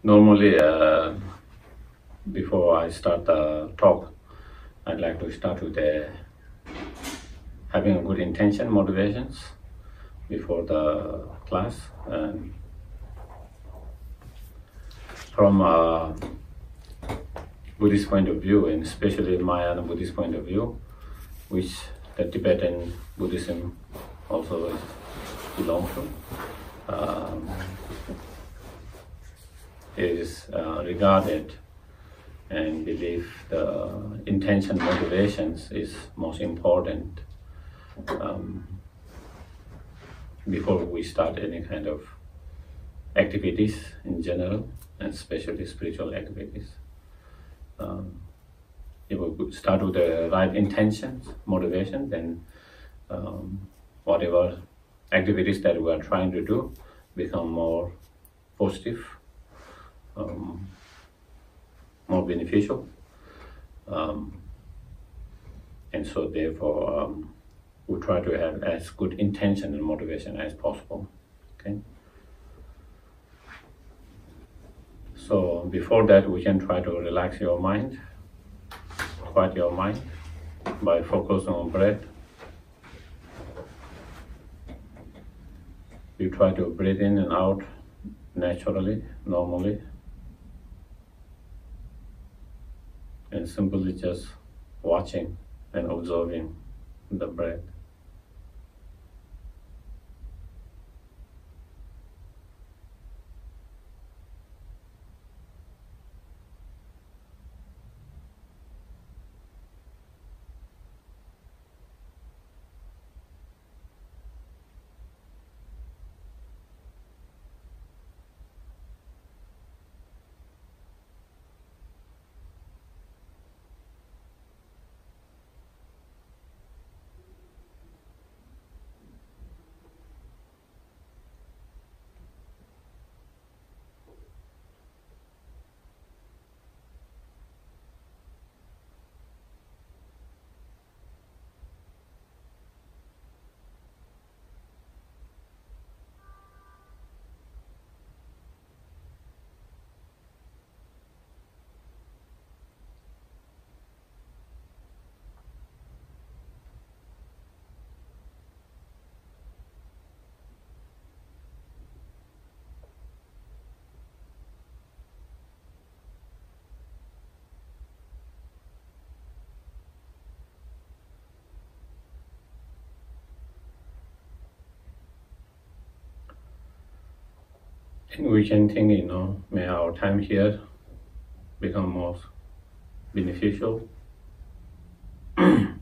Normally, before I start the talk, I'd like to start with having a good intention, motivations before the class. And from a Buddhist point of view, and especially Mahayana Buddhist point of view, which the Tibetan Buddhism also belongs to, is regarded and believe the intention motivations is most important before we start any kind of activities in general, and especially spiritual activities. If we start with the right intentions, motivation, then whatever activities that we are trying to do become more positive, more beneficial, and so therefore we try to have as good intention and motivation as possible. Okay. So before that, we can try to relax your mind, quiet your mind by focusing on breath. You try to breathe in and out naturally, normally, and simply just watching and observing the breath. And we can think, may our time here become more beneficial and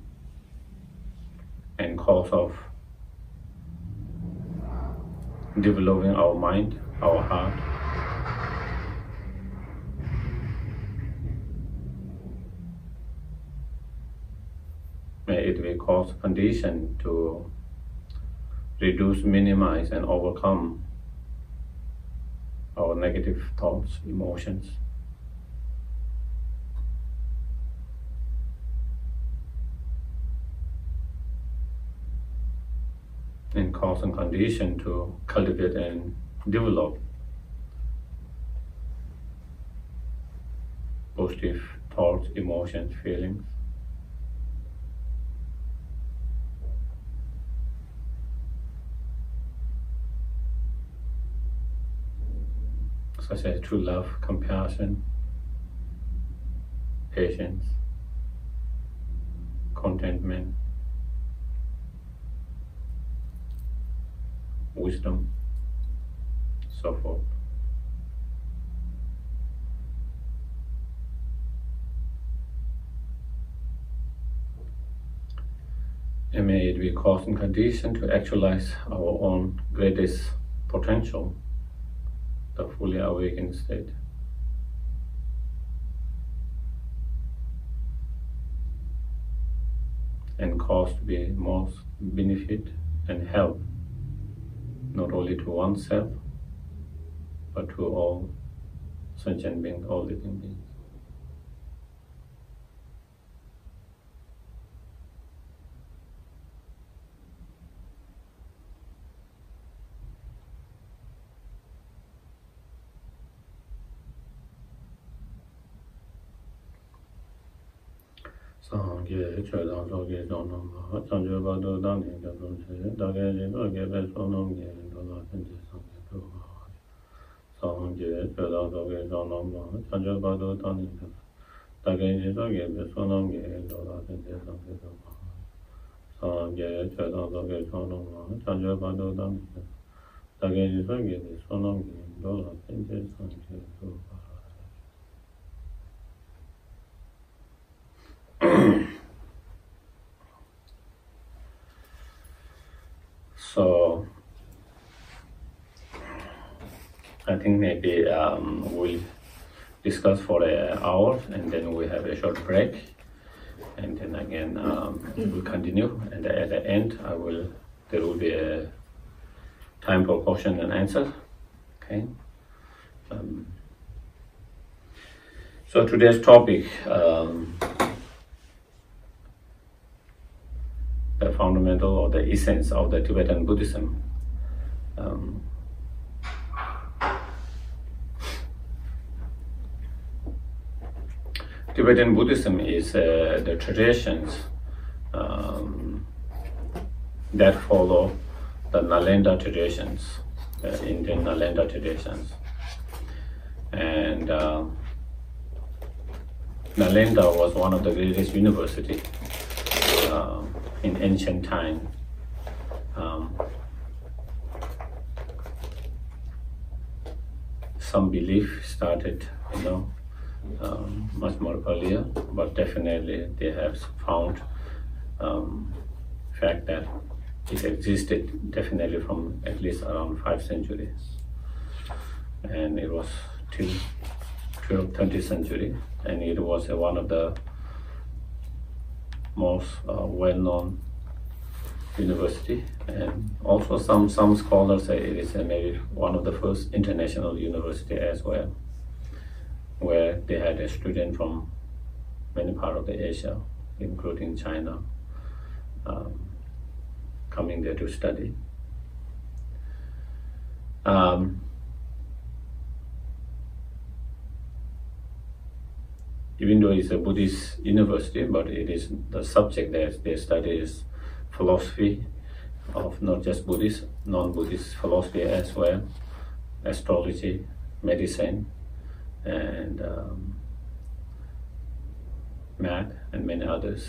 cause of developing our mind, our heart. May it be cause condition to reduce, minimize, and overcome our negative thoughts, emotions. And cause and condition to cultivate and develop positive thoughts, emotions, feelings. Such as true love, compassion, patience, contentment, wisdom, so forth. And may it be cause and condition to actualize our own greatest potential, the fully awakened state. And cause to be most benefit and help, not only to oneself, but to all sentient beings, all living beings. Sangye Chödan Soge Jonam Chanjo Bado Dani Jabun Dage Soge Besonam Ye Dola Tenje Sange Sangye Chödan Soge Jonam Chanjo Bado Dani Dage Soge Besonam Ye Dola Tenje Sange Sangye Chödan Soge Jonam Chanjo Bado Dani Dage Soge Besonam Ye Dola Tenje Sange So I think maybe we'll discuss for an hour and then we have a short break and then again we'll continue, and at the end there will be a time for question and answer. Okay. So today's topic, the fundamental or the essence of the Tibetan Buddhism. Tibetan Buddhism is the traditions that follow the Nalanda traditions, the Indian Nalanda traditions. And Nalanda was one of the greatest universities in ancient time. Some belief started, much more earlier, but definitely they have found fact that it existed definitely from at least around 5 centuries, and it was till 20th century, and it was one of the most well-known university, and also some scholars say it is maybe one of the first international university as well, where they had a student from many parts of the Asia, including China, coming there to study. Even though it's a Buddhist university, but it is the subject that they study is philosophy of not just Buddhist, non-Buddhist philosophy as well, astrology, medicine, and math, and many others.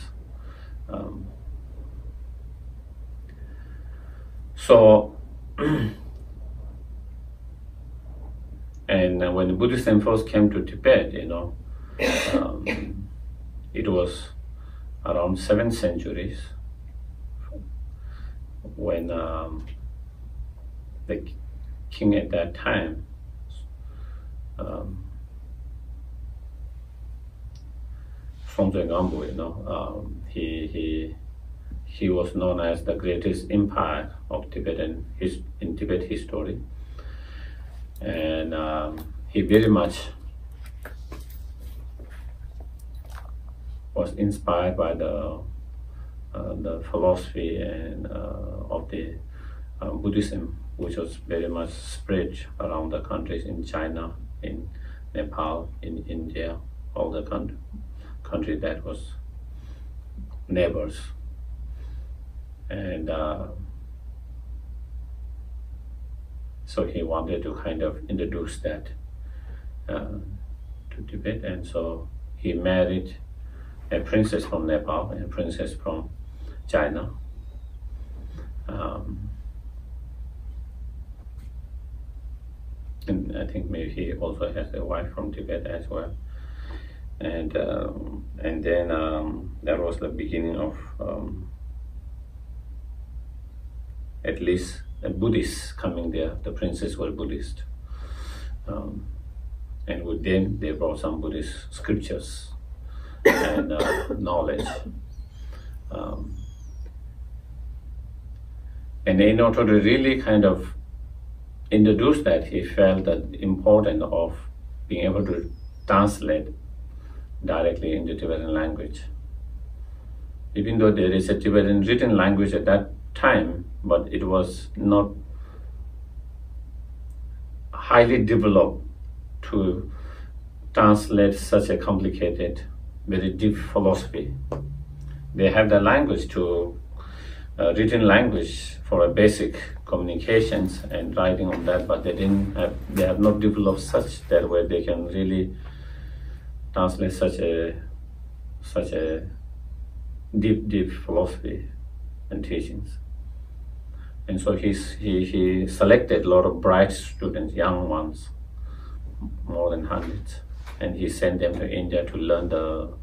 And when Buddhism first came to Tibet, it was around 7th centuries when the king at that time, Songtse Gampo, he was known as the greatest empire of in Tibet history, and he very much was inspired by the philosophy and of the Buddhism, which was very much spread around the countries in China, in Nepal, in India, all the country that was neighbors. And so he wanted to kind of introduce that to Tibet, and so he married a princess from Nepal and a princess from China. And I think maybe he also has a wife from Tibet as well. And then that was the beginning of at least a Buddhist coming there. The princes were Buddhist, and with them they brought some Buddhist scriptures and knowledge. And in order to really kind of introduce that, he felt that importance of being able to translate directly into Tibetan language. Even though there is a Tibetan written language at that time, but it was not highly developed to translate such a complicated, very deep philosophy they have the language to written language for a basic communications and writing on that, but they have not developed such that way they can really translate such a deep philosophy and teachings. And so he selected a lot of bright students, young ones, more than hundreds, and he sent them to India to learn the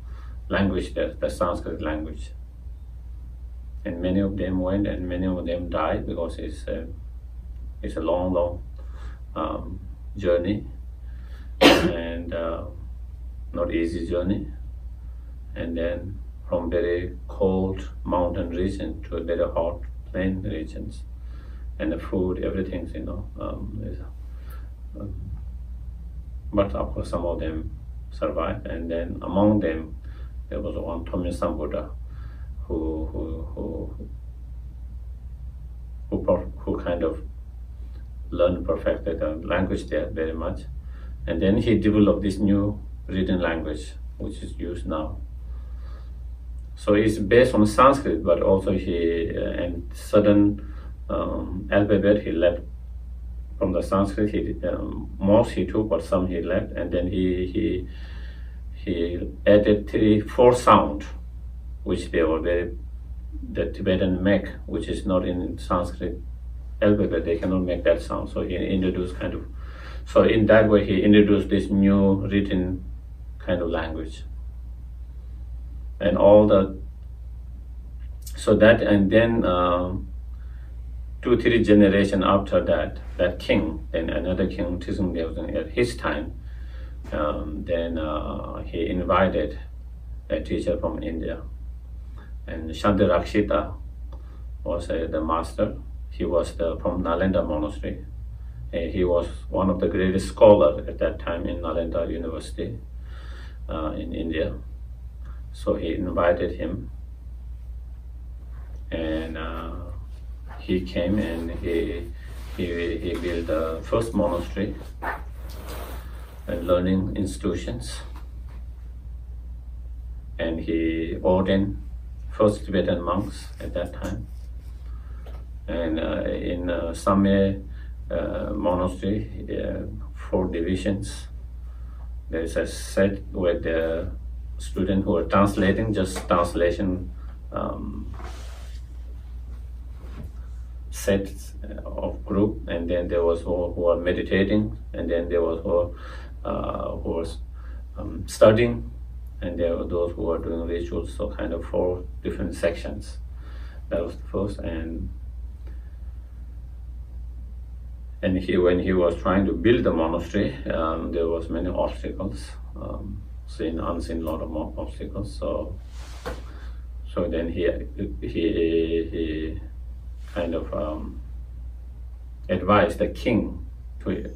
language, the Sanskrit language. And many of them went, and many of them died because it's a long journey, and not easy journey. And then from very cold mountain region to a very hot plain regions, and the food, everything, but of course some of them survived. And then among them there was one Thomism Buddha who kind of learned, perfected the language there very much, and then he developed this new written language which is used now. So it's based on Sanskrit, but also and certain alphabet he left from the Sanskrit. Most he took, but some he left, and then he added 4 sound, which they were the Tibetan make, which is not in Sanskrit alphabet. They cannot make that sound. So he introduced so in that way he introduced this new written kind of language. And and then 2-3 generations after that king, then another king, Tisung at his time, then he invited a teacher from India, and Shantirakshita was the master. He was from Nalanda monastery. He was one of the greatest scholars at that time in Nalanda University in India. So he invited him, and he came, and he built the first monastery and learning institutions, and he ordained first Tibetan monks at that time. And in Samye monastery, 4 divisions. There's a set where the students who are translating, just translation set of group, and then there was who are meditating, and then there was who was studying, and there were those who are doing rituals. So kind of 4 different sections. That was the first. And when he was trying to build the monastery, there was many obstacles, unseen lot of obstacles. So then he kind of advised the king to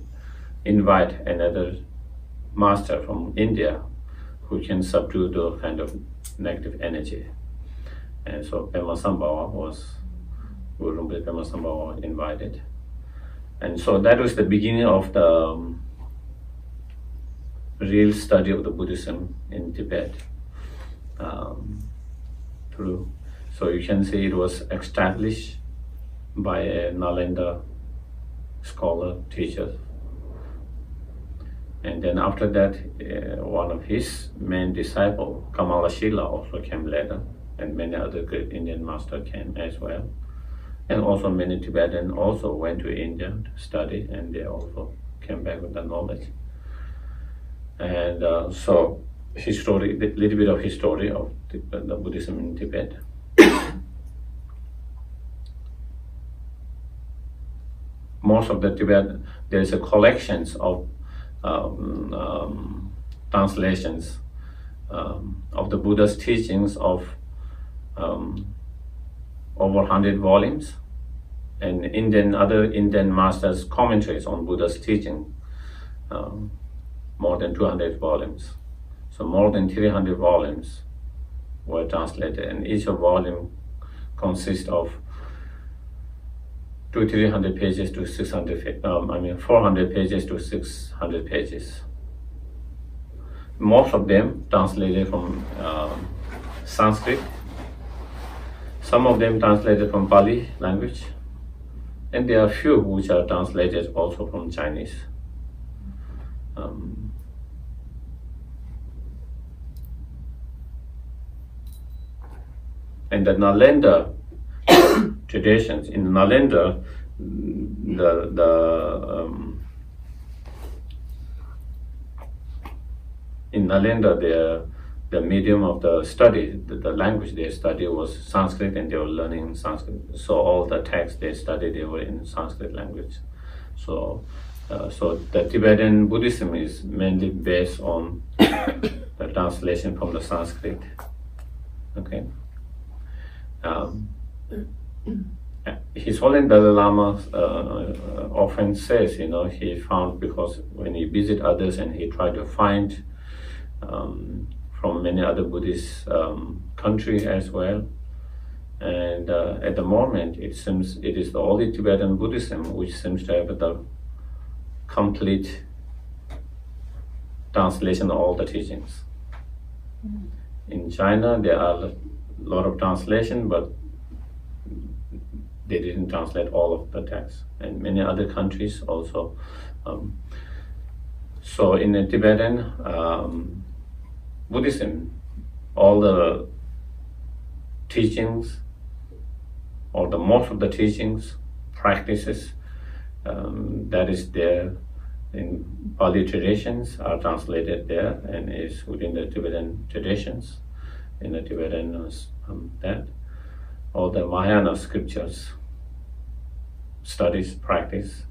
invite another master from India who can subdue the kind of negative energy. And so Pema Sambhava Guru Rinpoche Pema Sambhava invited. And so that was the beginning of the real study of the Buddhism in Tibet. So you can see it was established by a Nalanda scholar, teacher. And then after that, one of his main disciples, Kamalashila, also came later, and many other great Indian masters came as well. And also many Tibetans also went to India to study, and they also came back with the knowledge. And so little bit of history of the Buddhism in Tibet. Most of the Tibet, there is a collections of translations of the Buddha's teachings of over 100 volumes, and other Indian masters' commentaries on Buddha's teaching, more than 200 volumes. So more than 300 volumes were translated, and each volume consists of 300 pages to 600, 400 pages to 600 pages. Most of them translated from Sanskrit, Some of them translated from Pali language, and there are few which are translated also from Chinese. And the Nalanda traditions, in Nalanda, in Nalanda, the medium of the study, the language they studied was Sanskrit, and they were learning Sanskrit. So all the texts they studied, they were in Sanskrit language. So the Tibetan Buddhism is mainly based on the translation from the Sanskrit. Okay. His Holiness Dalai Lama often says, he found, because when he visit others and he tried to find from many other Buddhist countries as well, and at the moment it seems it is the only Tibetan Buddhism which seems to have the complete translation of all the teachings. In China there are a lot of translation, but they didn't translate all of the texts, and many other countries also. So in the Tibetan Buddhism, all the teachings, or the most of the teachings, practices that is there in Pali traditions are translated there and is within the Tibetan traditions, in the Tibetan that, all the Mahayana scriptures, studies, practice,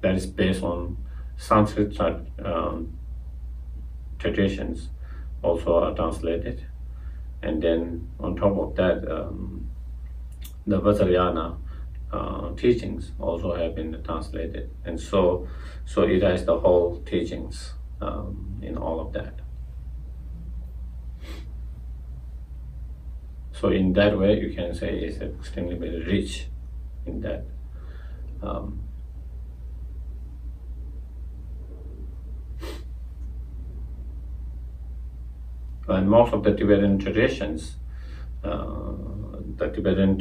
that is based on Sanskrit traditions also are translated, and then on top of that the Vajrayana teachings also have been translated, and so it has the whole teachings in all of that. So in that way you can say it's extremely very rich in that. And most of the Tibetan traditions, the Tibetan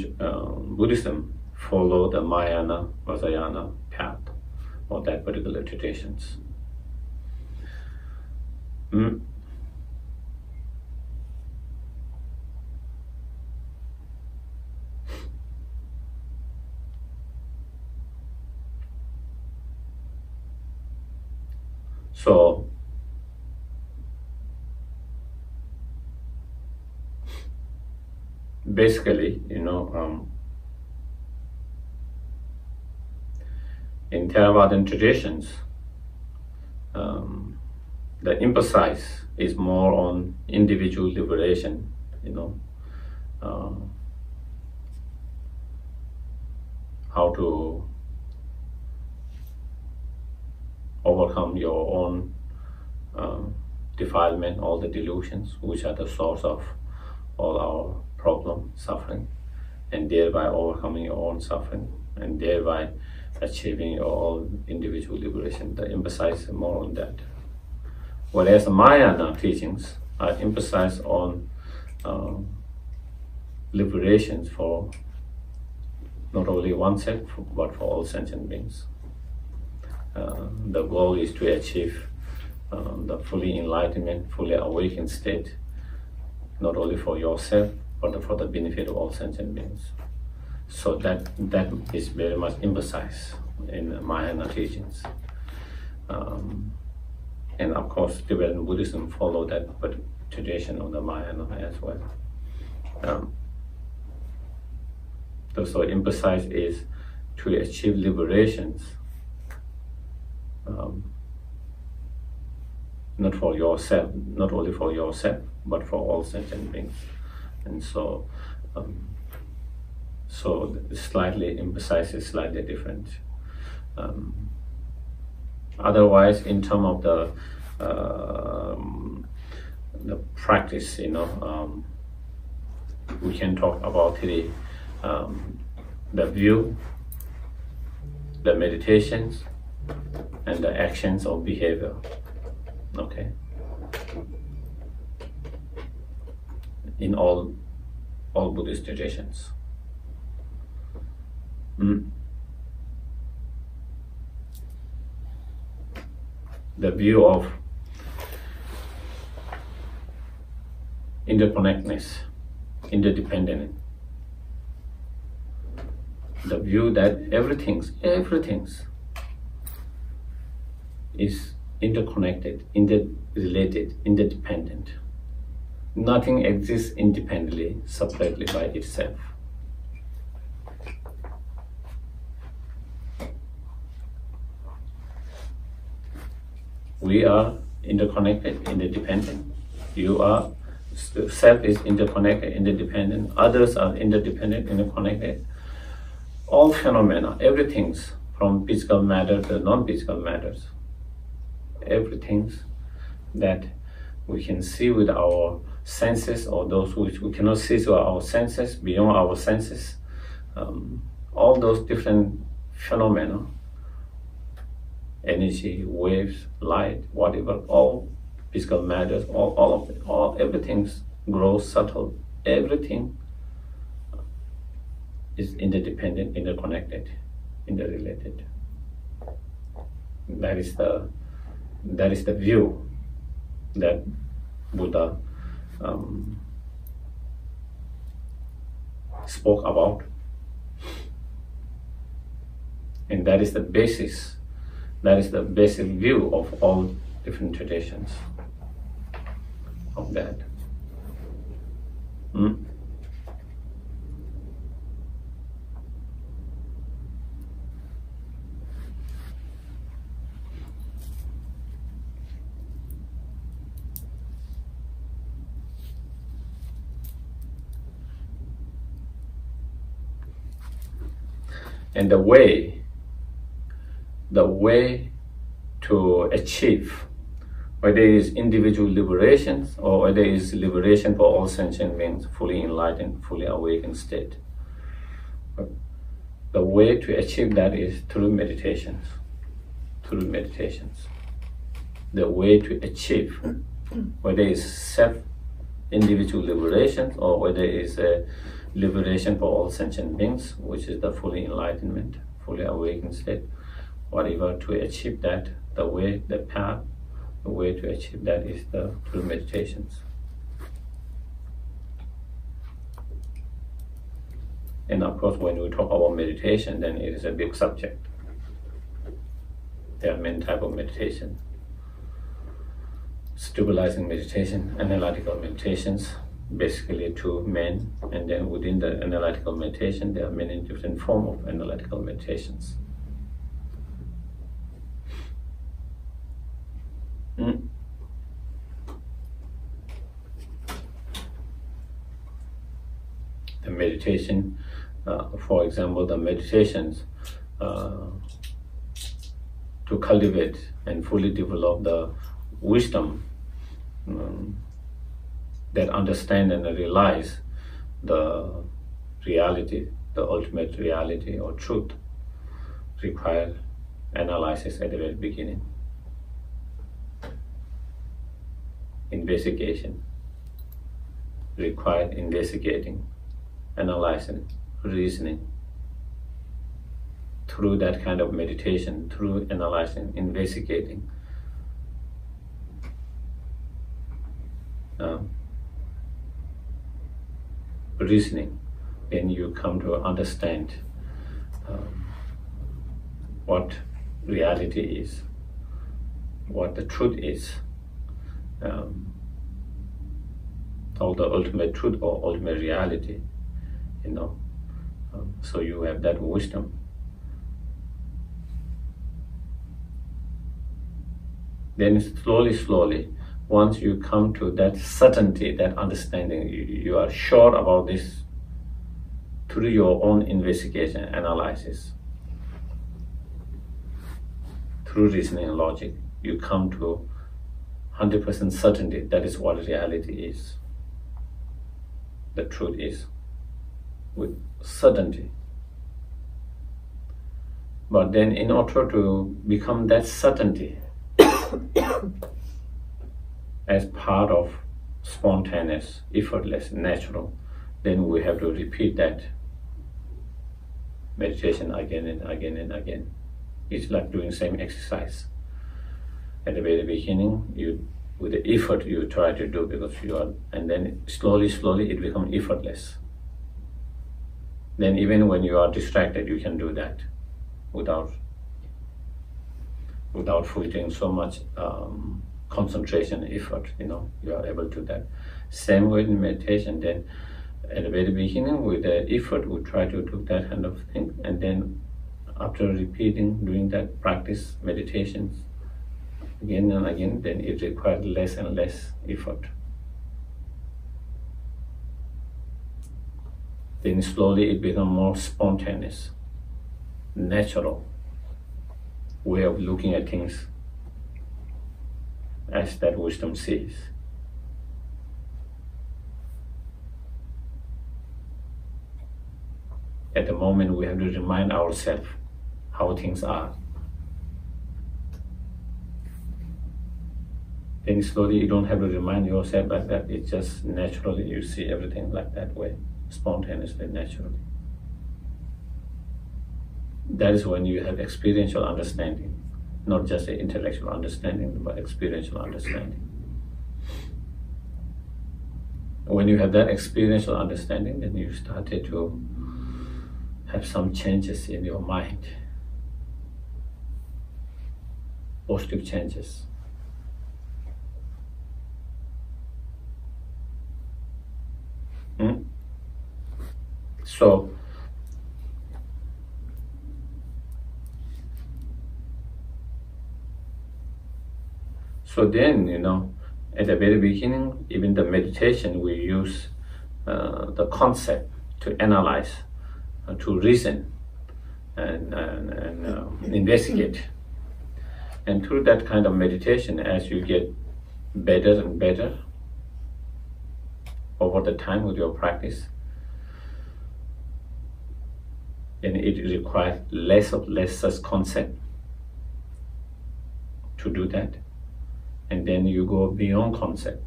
Buddhism follow the Mahayana, Vajrayana path, or that particular traditions. So basically, in Theravadan traditions, the emphasis is more on individual liberation, how to overcome your own defilement, all the delusions, which are the source of all our problem, suffering, and thereby overcoming your own suffering, and thereby achieving your own individual liberation. The emphasis more on that. Whereas the Mahayana teachings are emphasized on liberations for not only oneself but for all sentient beings. The goal is to achieve the fully enlightenment, fully awakened state, not only for yourself but for the benefit of all sentient beings. So that is very much emphasized in the Mahayana teachings. And of course Tibetan Buddhism follow that tradition of the Mahayana as well. So emphasis is to achieve liberations, not for yourself, not only for yourself, but for all sentient beings. And so slightly emphasizes slightly different. Otherwise, in terms of the practice, we can talk about the view, the meditations, and the actions of behavior. Okay. in all Buddhist traditions. The view of interconnectedness, interdependent. The view that everything is interconnected, interrelated, interdependent. Nothing exists independently, separately by itself. We are interconnected, interdependent. You are, self is interconnected, interdependent. Others are interdependent, interconnected. All phenomena, everything from physical matter to non-physical matters, everything that we can see with our senses, or those which we cannot see with our senses, beyond our senses, all those different phenomena, energy, waves, light, whatever, all physical matters, all of it, everything grows subtle, everything is interdependent, interconnected, interrelated. That is the view that Buddha spoke about, and that is the basis. That is the basic view of all different traditions of that. And the way to achieve, whether it is individual liberation or whether it is liberation for all sentient beings, fully enlightened, fully awakened state. But the way to achieve that is through meditations. Through meditations. The way to achieve, whether it is self-individual liberation or whether it is a liberation for all sentient beings, which is the fully enlightenment, fully awakened state, whatever, to achieve that, the way, the path, the way to achieve that is through meditations. And of course, when we talk about meditation, then it is a big subject. There are many types of meditation. Stabilizing meditation, analytical meditations, basically two main, and then within the analytical meditation, there are many different forms of analytical meditations. The meditation, for example, the meditations to cultivate and fully develop the wisdom that understand and realize the reality, the ultimate reality or truth, require analysis at the very beginning. Investigation, required investigating, analyzing, reasoning. Through that kind of meditation, through analyzing, investigating, reasoning, then you come to understand what reality is, what the truth is, or the ultimate truth or ultimate reality, so you have that wisdom. Then slowly, once you come to that certainty, that understanding, you are sure about this through your own investigation, analysis, through reasoning and logic, you come to 100% certainty that is what reality is, the truth is, with certainty. But then in order to become that certainty as part of spontaneous, effortless, natural, then we have to repeat that meditation again and again and again. It's like doing same exercise. At the very beginning, with the effort you try to do because you are, and then slowly it becomes effortless. Then even when you are distracted, you can do that without putting so much concentration, effort. You are able to do that. Same way in meditation. Then at the very beginning, with the effort, we try to do that kind of thing, and then after doing that practice, meditations again and again, then it requires less and less effort. Then slowly it becomes more spontaneous, natural way of looking at things as that wisdom sees. At the moment, we have to remind ourselves how things are. Then slowly you don't have to remind yourself like that. It's just naturally you see everything like that way, spontaneously, naturally. That is when you have experiential understanding, not just the intellectual understanding, but experiential understanding. When you have that experiential understanding, then you started to have some changes in your mind, positive changes. So then, at the very beginning, even the meditation, we use the concept to analyze, to reason, and investigate. And through that kind of meditation, as you get better and better over the time with your practice, then it requires less such concept to do that. And then you go beyond concept.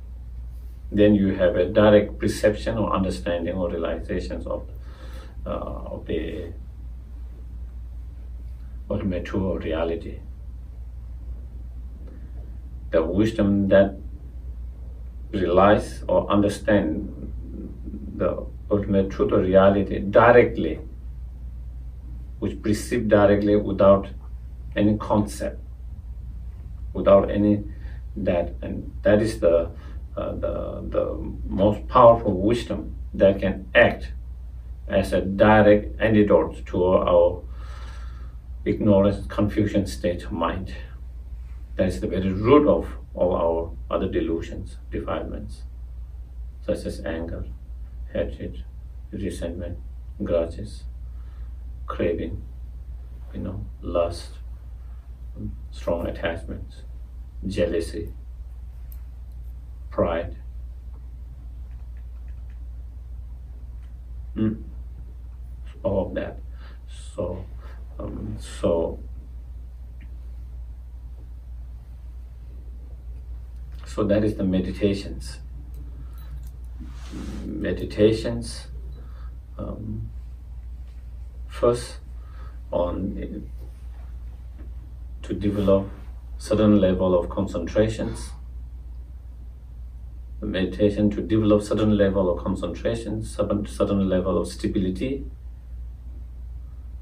Then you have a direct perception or understanding or realizations of the ultimate truth or reality. The wisdom that realize or understand the ultimate truth or reality directly, which perceive directly without any concept, without any that, and that is the most powerful wisdom that can act as a direct antidote to our ignorance, confusion state of mind. That is the very root of all our other delusions, defilements, such as anger, hatred, resentment, grudges, craving, lust, strong attachments, jealousy, pride. All of that. So that is the meditations. First, to develop certain level of concentrations. The meditation to develop certain level of concentration, certain level of stability.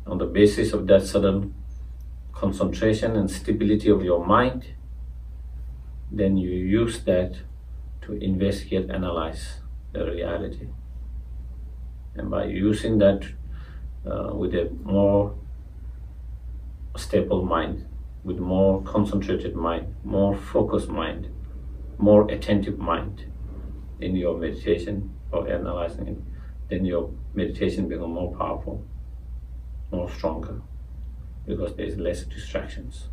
On the basis of that certain concentration and stability of your mind, then you use that to investigate, analyze the reality. And by using that with a more stable mind, with more concentrated mind, more focused mind, more attentive mind in your meditation or analyzing it, then your meditation becomes more powerful, more stronger, because there is less distractions.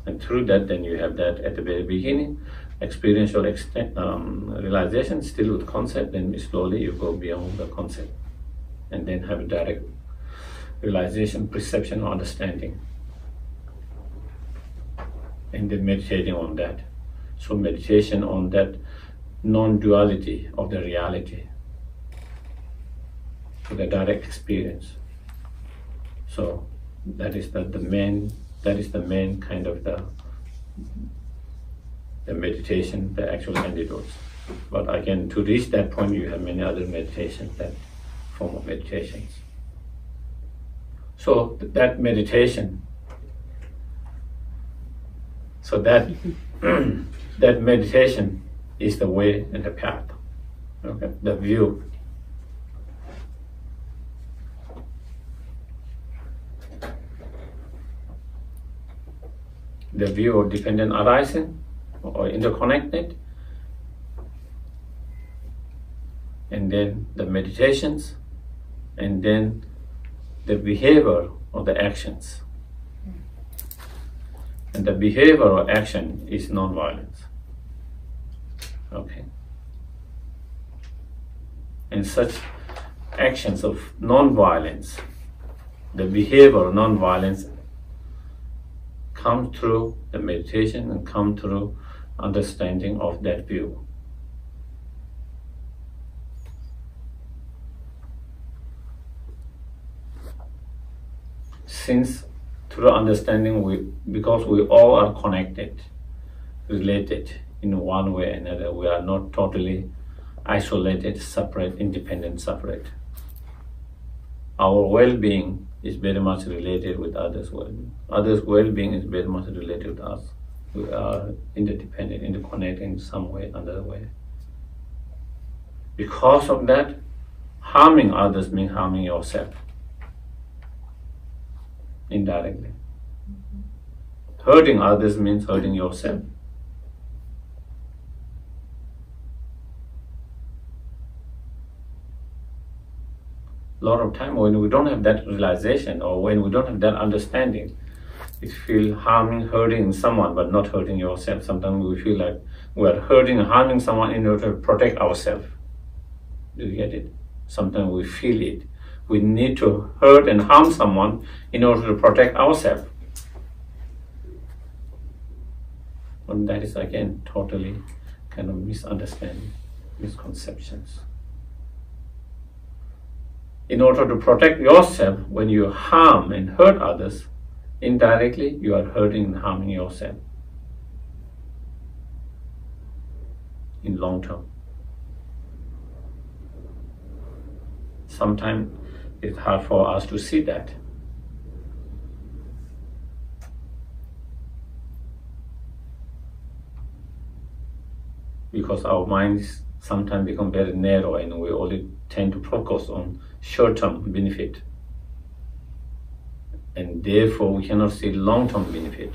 And through that, then you have that at the very beginning, experiential realization, still with concept, then slowly you go beyond the concept, and then have a direct realization, perception, or understanding, and then meditating on that. So meditation on that non-duality of the reality, to the direct experience. So that is the main kind of the meditation, the actual antidotes. But again, to reach that point, you have many other meditations, that form of meditations. So that meditation, so that that meditation is the way and the path. Okay, the view. The view of dependent arising or interconnected, and then the meditations, and then the behavior or the actions. And the behavior or action is non-violence. Okay. And such actions of non-violence, the behavior of non-violence, come through the meditation and come through understanding of that view. Since through understanding, because we all are connected, related in one way or another, we are not totally isolated, separate, independent, separate. Our well-being is very much related with others' well-being. Others' well-being is very much related with us. We are interdependent, interconnected in some way, another way. Because of that, harming others means harming yourself. Indirectly. Hurting others means hurting yourself. A lot of time when we don't have that realization, or when we don't have that understanding, it feels harming, hurting someone but not hurting yourself. Sometimes we feel like we are hurting and harming someone in order to protect ourselves. Do you get it? Sometimes we feel it. We need to hurt and harm someone in order to protect ourselves. And that is again totally kind of misunderstanding, misconceptions. In order to protect yourself, when you harm and hurt others, indirectly you are hurting and harming yourself in long term. Sometimes it's hard for us to see that. Because our minds sometimes become very narrow and we only tend to focus on short-term benefit. And therefore we cannot see long-term benefit.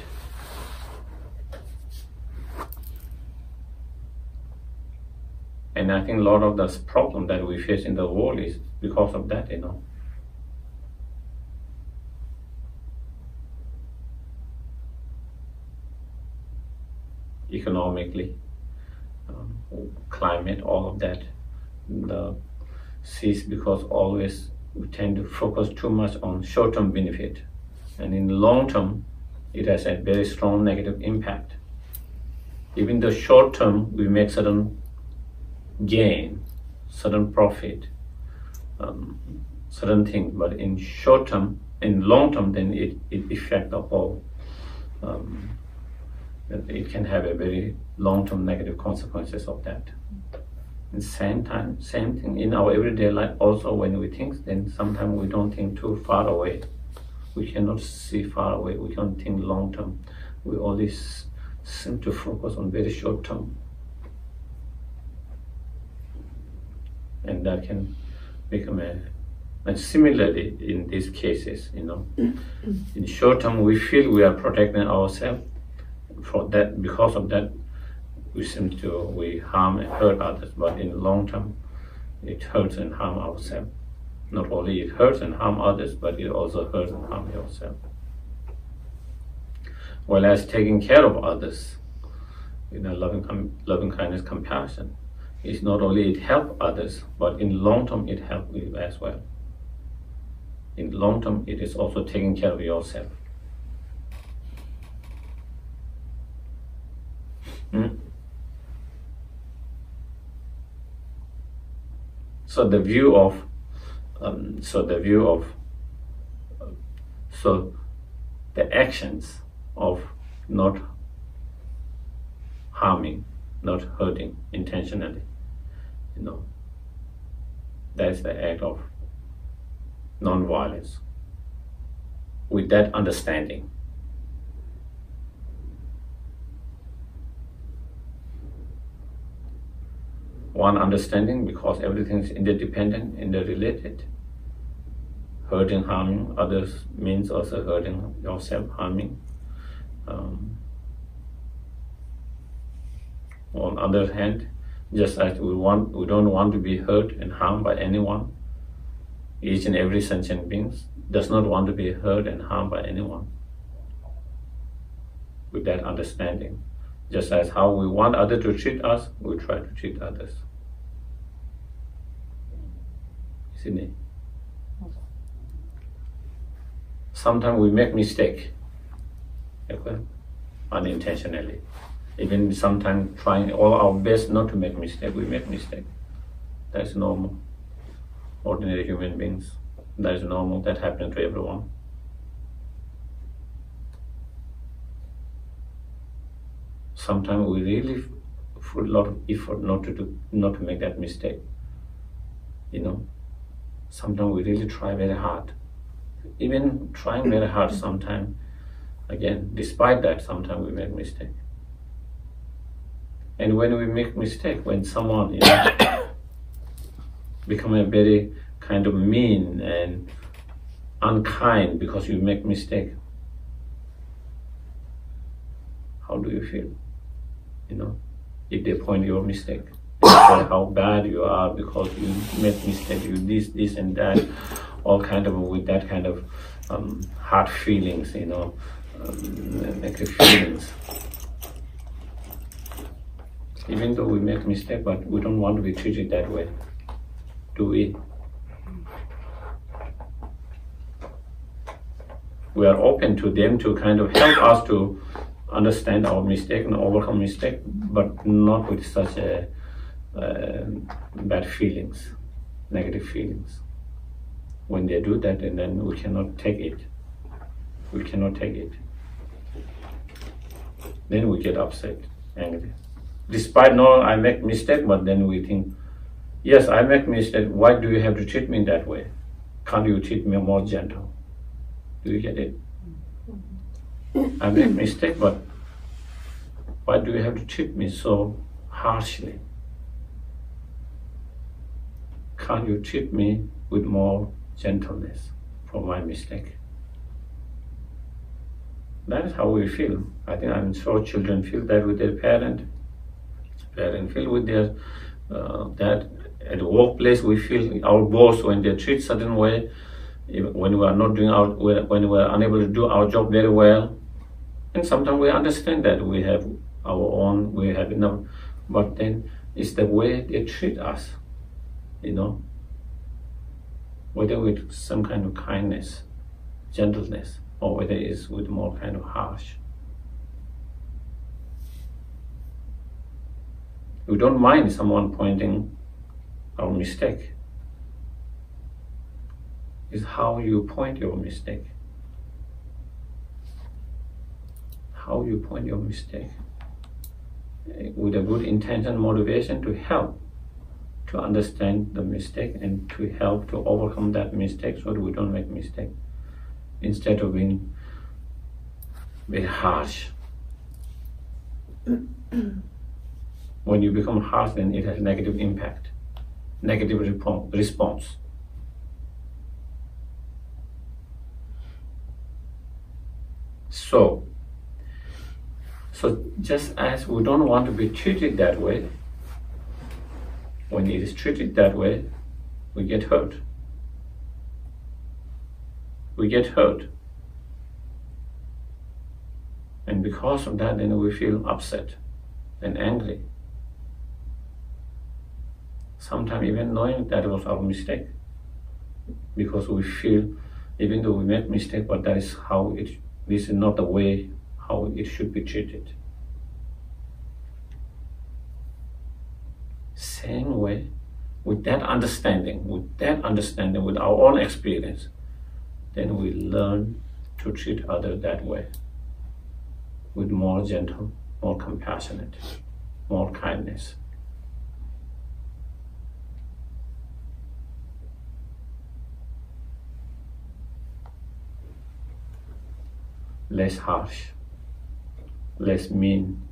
And I think a lot of the problem that we face in the world is because of that, Economically, climate, all of that, the seas, because always we tend to focus too much on short-term benefit, and in the long term it has a very strong negative impact. Even the short term we make certain gain, certain profit, certain things, but in short term, in long term, then it affects the whole. It can have a very long-term negative consequences of that. At the same time, same thing in our everyday life also, when we think, then sometimes we don't think too far away. We cannot see far away, we can't think long-term. We always seem to focus on very short-term. And that can become and similarly in these cases, in short-term we feel we are protecting ourselves. For that, because of that, we harm and hurt others, but in the long term, it hurts and harm ourselves. Not only it hurts and harm others, but it also hurts and harm yourself. Whereas taking care of others, loving kindness, compassion, is not only it helps others, but in long term it helps you as well. In long term, it is also taking care of yourself. So the view of the actions of not harming, not hurting intentionally, that's the act of non-violence. With that understanding, one understanding, because everything is interdependent, interrelated. Hurting, harming others means also hurting yourself, harming. On the other hand, just as we don't want to be hurt and harmed by anyone, each and every sentient being does not want to be hurt and harmed by anyone. With that understanding, just as how we want others to treat us, we try to treat others. Isn't it? Sometimes we make mistake, okay? Unintentionally. Even sometimes trying all our best not to make mistake, we make mistake. That's normal. Ordinary human beings, that is normal. That happens to everyone. Sometimes we really put a lot of effort not to make that mistake. Sometimes we really try very hard. Even trying very hard sometimes, again, despite that, sometimes we make mistake. And when we make mistake, when someone become a very kind of mean and unkind because you make mistake, how do you feel? If they point your mistake, they say how bad you are because you make mistake, you this and that, all kind of with that kind of hard feelings, negative feelings. Even though we make mistake, but we don't want to be treated that way, do we? We are open to them to kind of help us to understand our mistake and overcome mistake, but not with such bad feelings, negative feelings. When they do that, and then we cannot take it. We cannot take it. Then we get upset, angry. Despite knowing I make mistake, but then we think, yes, I make mistake. Why do you have to treat me that way? Can't you treat me more gentle? Do you get it? I make mistake, but why do you have to treat me so harshly? Can't you treat me with more gentleness for my mistake? That is how we feel. I think I'm sure children feel that with their parent. Parents feel with their that at the workplace we feel our boss when they treat certain way, when we are not doing when we are unable to do our job very well. And sometimes we understand that we have our own, we have enough, but then it's the way they treat us, whether with some kind of kindness, gentleness, or whether it's with more kind of harsh. We don't mind someone pointing our mistake. It's how you point your mistake. How you point your mistake. With a good intention, motivation to help, to understand the mistake and to help to overcome that mistake so that we don't make mistake. Instead of being very harsh. When you become harsh, then it has negative impact, negative response. So just as we don't want to be treated that way, when it is treated that way, we get hurt. We get hurt. And because of that, then we feel upset and angry. Sometimes even knowing that was our mistake. Because we feel, even though we make mistake, but that is how this is not the way how it should be treated. Same way, with that understanding, with our own experience, then we learn to treat others that way, with more gentle, more compassionate, more kindness. Less harsh, less mean.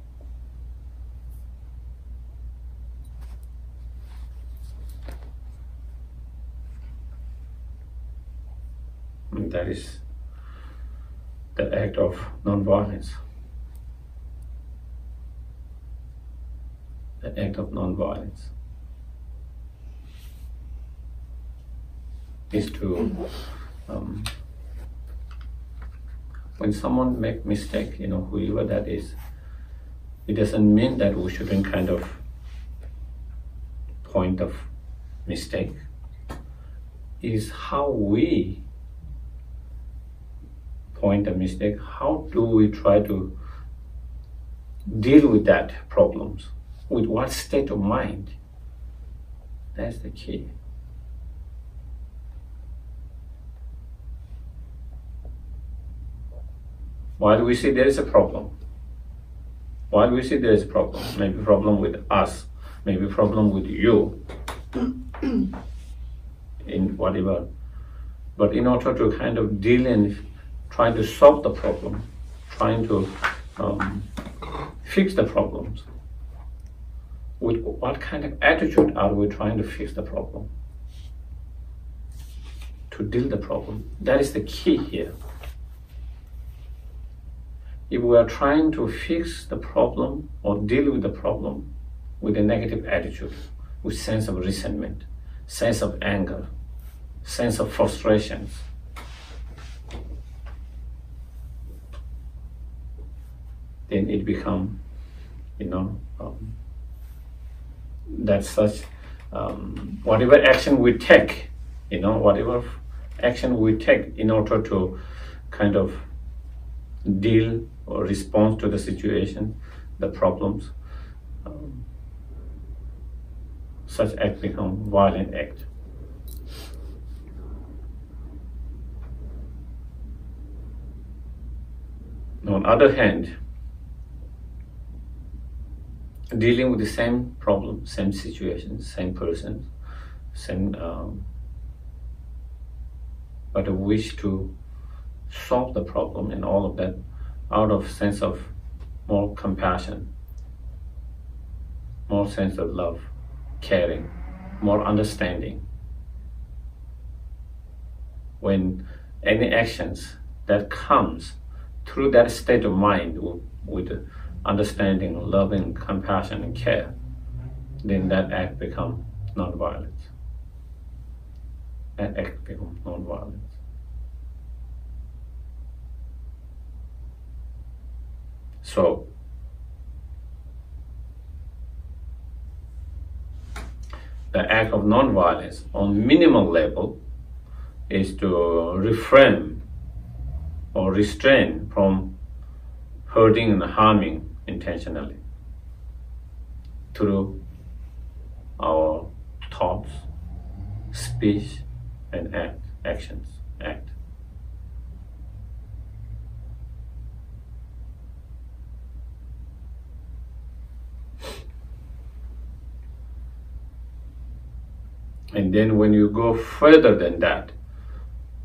And that is the act of non-violence. The act of non-violence is to, when someone make mistake, whoever that is, it doesn't mean that we shouldn't kind of point of mistake. It is how we point a mistake, how do we try to deal with that problems, with what state of mind. That's the key. Why do we see there is a problem? Why do we see there is a problem? Maybe problem with us, maybe problem with you, in whatever. But in order to kind of deal and trying to solve the problem, trying to fix the problems, with what kind of attitude are we trying to fix the problem? To deal the problem. That is the key here. If we are trying to fix the problem or deal with the problem with a negative attitude, with sense of resentment, sense of anger, sense of frustrations, then it becomes, that's such, whatever action we take, whatever action we take in order to kind of deal or respond to the situation, the problems, such act become violent act. On the other hand, dealing with the same problem, same situation, same person, same, but a wish to solve the problem and all of that out of sense of more compassion, more sense of love, caring, more understanding. When any actions that comes through that state of mind with understanding, loving, compassion, and care, then that act becomes non-violence. That act becomes non-violence. So, the act of non-violence on minimal level is to refrain or restrain from hurting and harming intentionally through our thoughts, speech, and actions. And then when you go further than that,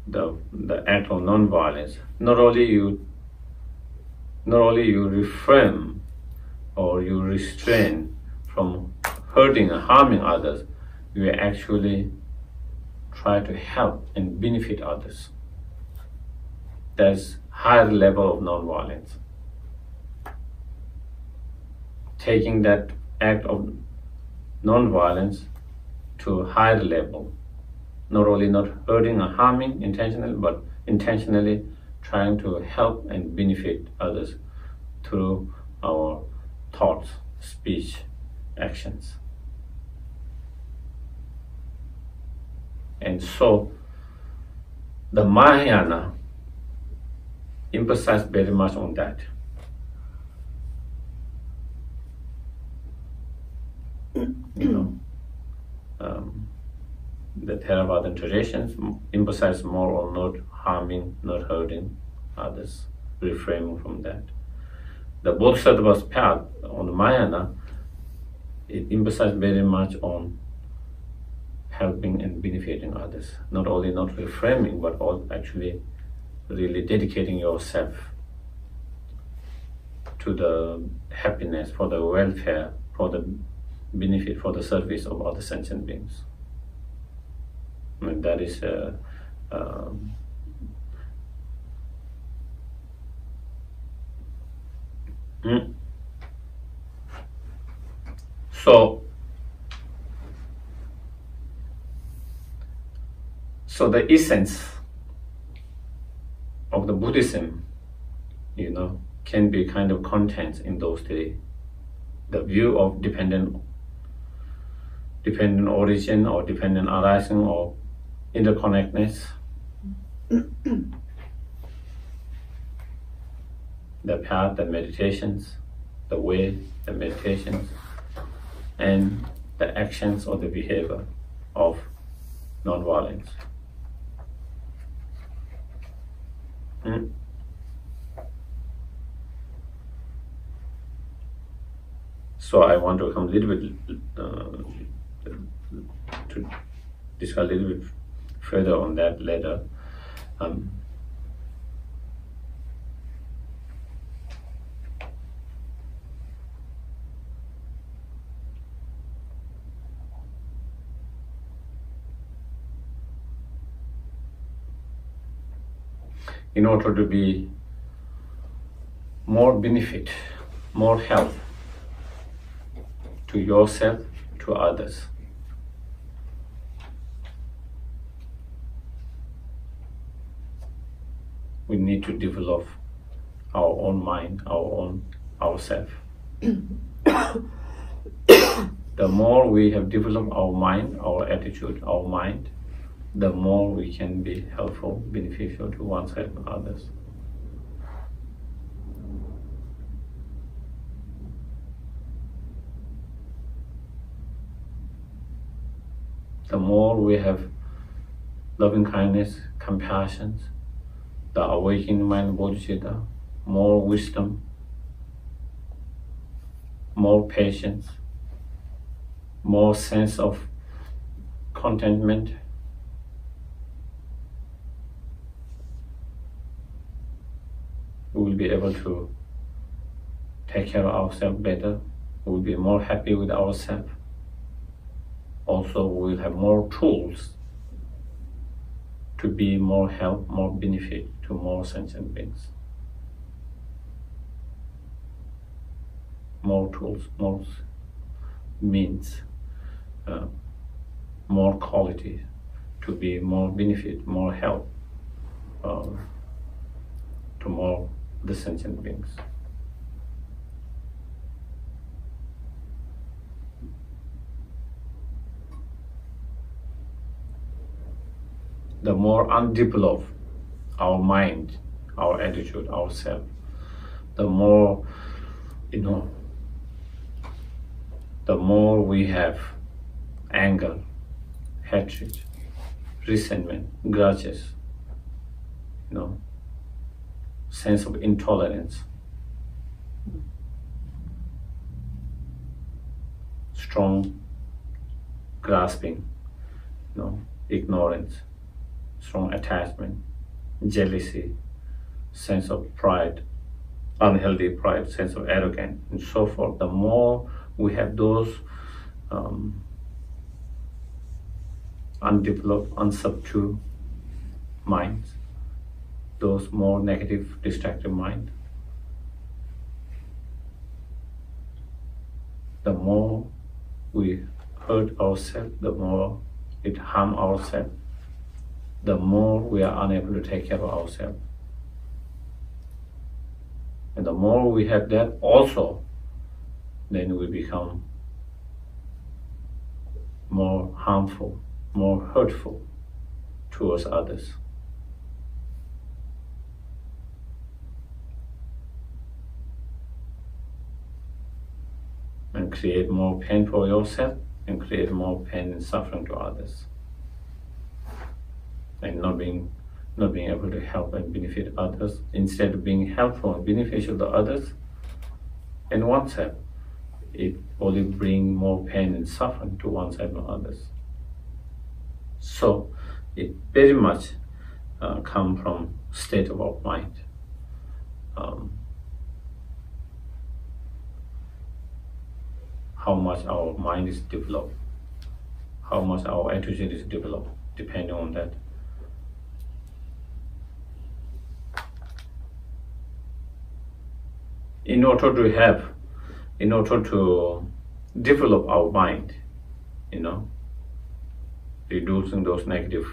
the act of non-violence, not only you refrain or you restrain from hurting and harming others, you actually try to help and benefit others. That's higher level of non-violence. Taking that act of non-violence to a higher level, not only not hurting or harming intentionally, but intentionally trying to help and benefit others through our thoughts, speech, actions. And so the Mahayana emphasizes very much on that. the Theravada traditions emphasize more on not harming, not hurting others, refraining from that. The Bodhisattva's path on the Mahayana, it emphasizes very much on helping and benefiting others. Not only not reframing, but also actually really dedicating yourself to the happiness, for the welfare, for the benefit, for the service of other sentient beings. And that is so the essence of the Buddhism, can be kind of content in those three. The view of dependent origin or dependent arising or interconnectedness, the path, the meditations, the way, the meditations, and the actions or the behavior of non-violence. So I want to come a little bit to discuss a little bit further on that later. In order to be more benefit, more help to yourself, to others, we need to develop our own mind, ourself. The more we have developed our mind, our attitude, our mind, the more we can be helpful, beneficial to oneself and others. The more we have loving kindness, compassion, the awakening mind bodhicitta, more wisdom, more patience, more sense of contentment, we will be able to take care of ourselves better. We will be more happy with ourselves. Also, we will have more tools to be more help, more benefit to more sentient beings. More tools, more means, more quality to be more benefit, more help to more the sentient beings. The more undeveloped our mind, our attitude, ourself, the more, the more we have anger, hatred, resentment, grudges, sense of intolerance, strong grasping, ignorance, strong attachment, jealousy, sense of pride, unhealthy pride, sense of arrogance, and so forth. The more we have those undeveloped, unsubdued minds, those more negative, destructive minds, the more we hurt ourselves, the more it harms ourselves, the more we are unable to take care of ourselves. And the more we have that also, then we become more harmful, more hurtful towards others. And create more pain for yourself and create more pain and suffering to others. and not being able to help and benefit others, instead of being helpful and beneficial to others and oneself, it only brings more pain and suffering to oneself and others. So it very much comes from state of our mind. How much our mind is developed, how much our attitude is developed, depending on that. In order to develop our mind, reducing those negative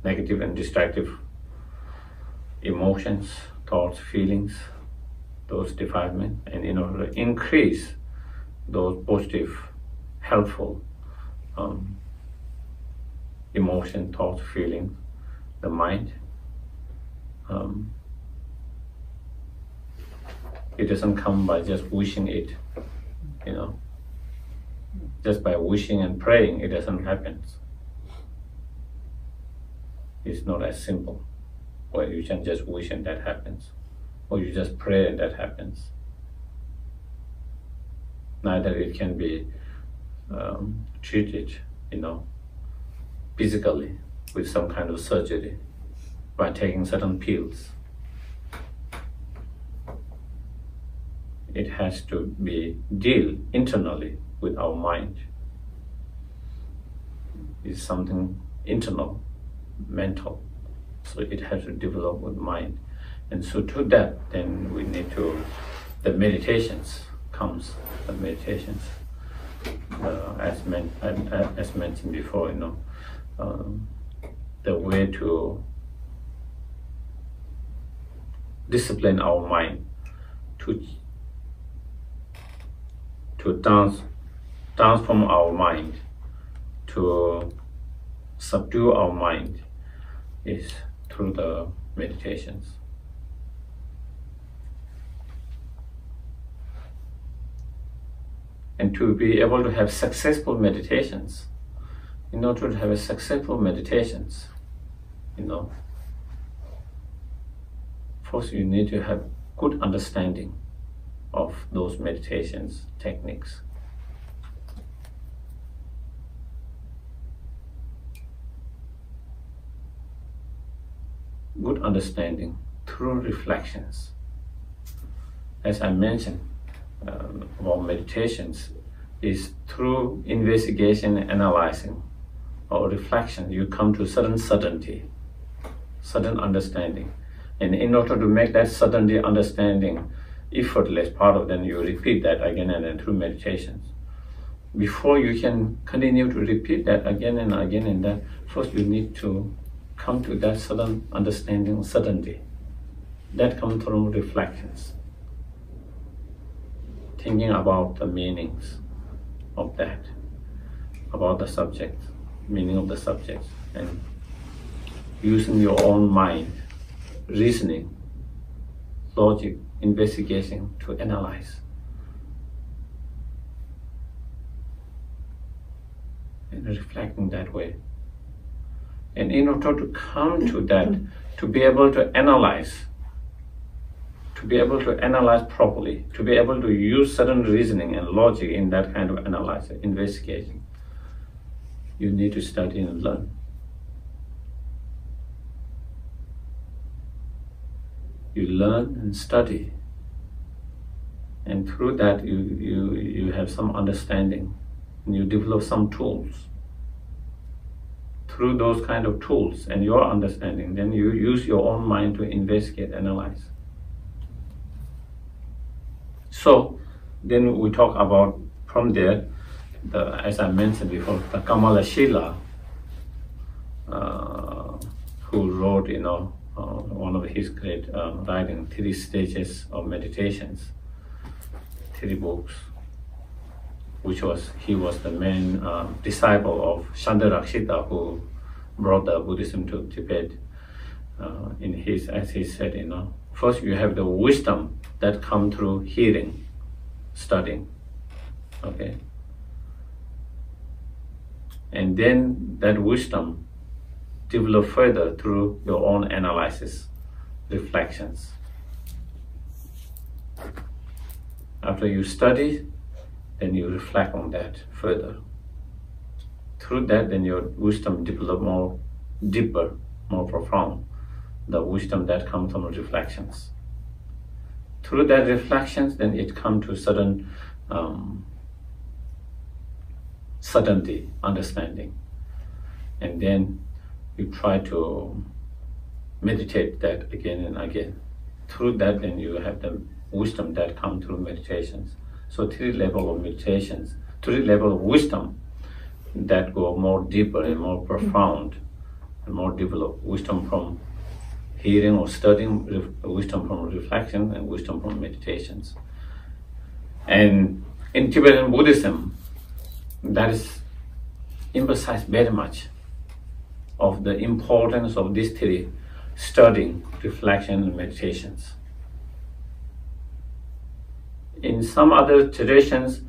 and destructive emotions, thoughts, feelings, those defilements, and in order to increase those positive, helpful emotion, thoughts, feelings, the mind, it doesn't come by just wishing it, just by wishing and praying, it doesn't happen. It's not as simple, where you can just wish and that happens, or you just pray and that happens. Neither it can be treated, physically with some kind of surgery by taking certain pills. It has to be deal internally with our mind. It's something internal, mental. So it has to develop with mind. And so to that, then we need to, the meditations comes, as mentioned before, the way to discipline our mind, to transform our mind, to subdue our mind, is through the meditations. And to be able to have successful meditations, in order to have a successful meditations, first you need to have good understanding of those meditations techniques. Good understanding through reflections. As I mentioned, about meditations is through investigation, analyzing, or reflection, you come to certain certainty, certain understanding. And in order to make that certainty, understanding effortless part of, then you repeat that again and again through meditations. Before you can continue to repeat that again and again and that, first you need to come to that certain understanding, certainty. That comes from reflections. Thinking about the meanings of that, about the subject, meaning of the subject, and using your own mind, reasoning, logic, investigation to analyze. And reflecting that way. And in order to come to that, to be able to analyze properly, to be able to use certain reasoning and logic in that kind of analysis, investigation, you need to study and learn. You learn and study, and through that you have some understanding, and you develop some tools. Through those kind of tools and your understanding, then you use your own mind to investigate, analyze. So then we talk about, from there, as I mentioned before, the Kamala Shila, who wrote, one of his great writing, 3 stages of meditations, 3 books, he was the main disciple of Shandarakshita, who brought the Buddhism to Tibet. As he said, first you have the wisdom that comes through hearing, studying, okay? And then that wisdom develop further through your own analysis, reflections. After you study, then you reflect on that further. Through that, then your wisdom develop more deeper, more profound, the wisdom that comes from reflections. Through that reflections, then it comes to certain certainty, understanding. And then you try to meditate that again and again. Through that, then you have the wisdom that comes through meditations. So 3 levels of meditations, 3 levels of wisdom that go more deeper and more profound and more developed. Wisdom from hearing or studying, wisdom from reflection, and wisdom from meditations. And in Tibetan Buddhism, that is emphasized very much of the importance of these 3: studying, reflection, and meditations. In some other traditions,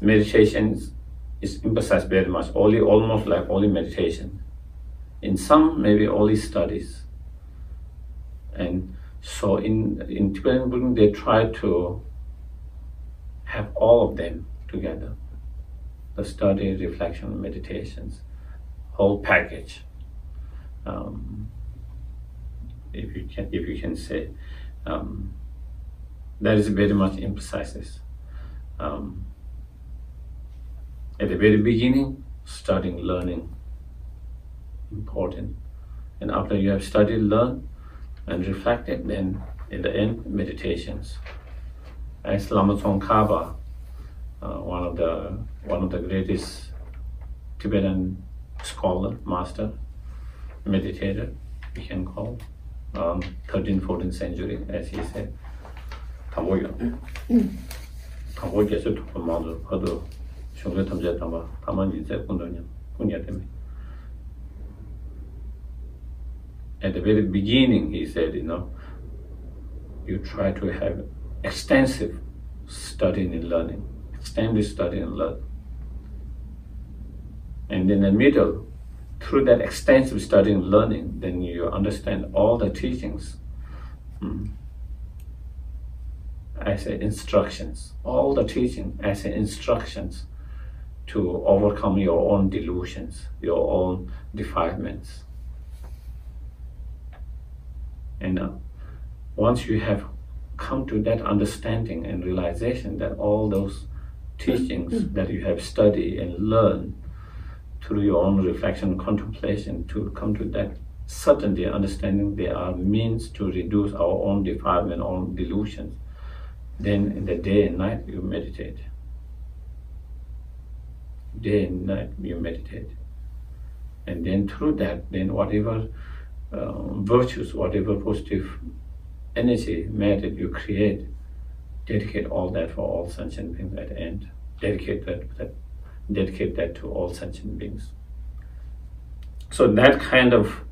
meditations is emphasized very much, almost like only meditation. In some, maybe only studies. And so in Tibetan Buddhism, they try to have all of them together. The study, reflection, meditations, whole package. If you can say, that is very much emphasizes. At the very beginning, studying, learning, important. And after you have studied, learned, and reflected, then in the end, meditations. As Lama Tsongkhapa, one of the greatest Tibetan scholar, master, meditator, we can call, 13th, 14th century, as he said. At the very beginning, he said, you try to have extensive studying and learning, extended study and learn. And in the middle, through that extensive study and learning, then you understand all the teachings as instructions, all the teaching as instructions to overcome your own delusions, your own defilements. And once you have come to that understanding and realization that all those teachings that you have studied and learned through your own reflection and contemplation, to come to that certainty, understanding they are means to reduce our own defilement, own delusions, then in the day and night you meditate. Day and night you meditate. And then through that, then whatever virtues, whatever positive energy, matter you create, dedicate all that for all sentient beings at the end. Dedicate that to all sentient beings. So that kind of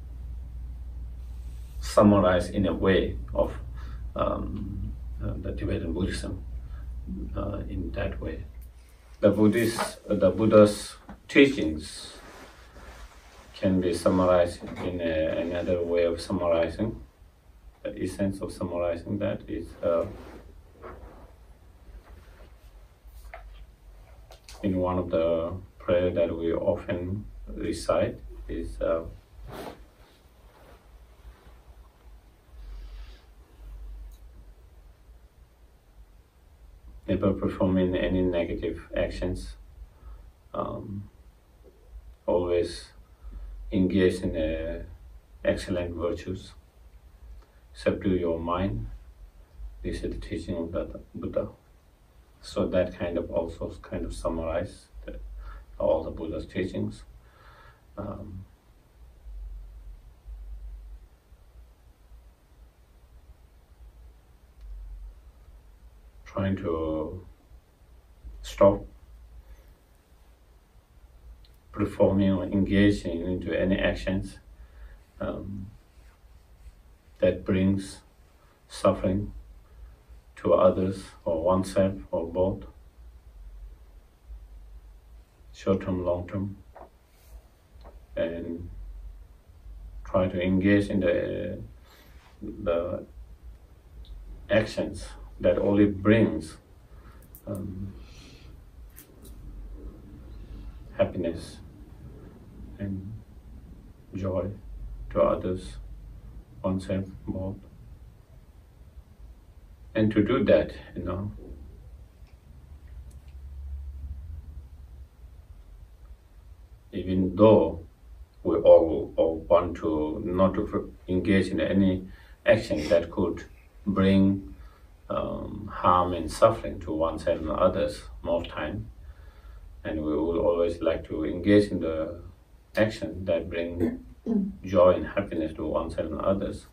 summarize in a way of the Tibetan Buddhism in that way. The Buddha's teachings can be summarized in another way of summarizing. The essence of summarizing that is in one of the prayers that we often recite is never performing any negative actions, always engage in excellent virtues, subdue your mind. This is the teaching of the Buddha. So that kind of also kind of summarize all the Buddha's teachings. Trying to stop performing or engaging into any actions that brings suffering to others or oneself or both, short-term, long-term, and try to engage in the actions that only brings happiness and joy to others, oneself, both. And to do that, even though we all want to not to engage in any action that could bring harm and suffering to oneself and others most time, and we will always like to engage in the action that bring joy and happiness to oneself and others.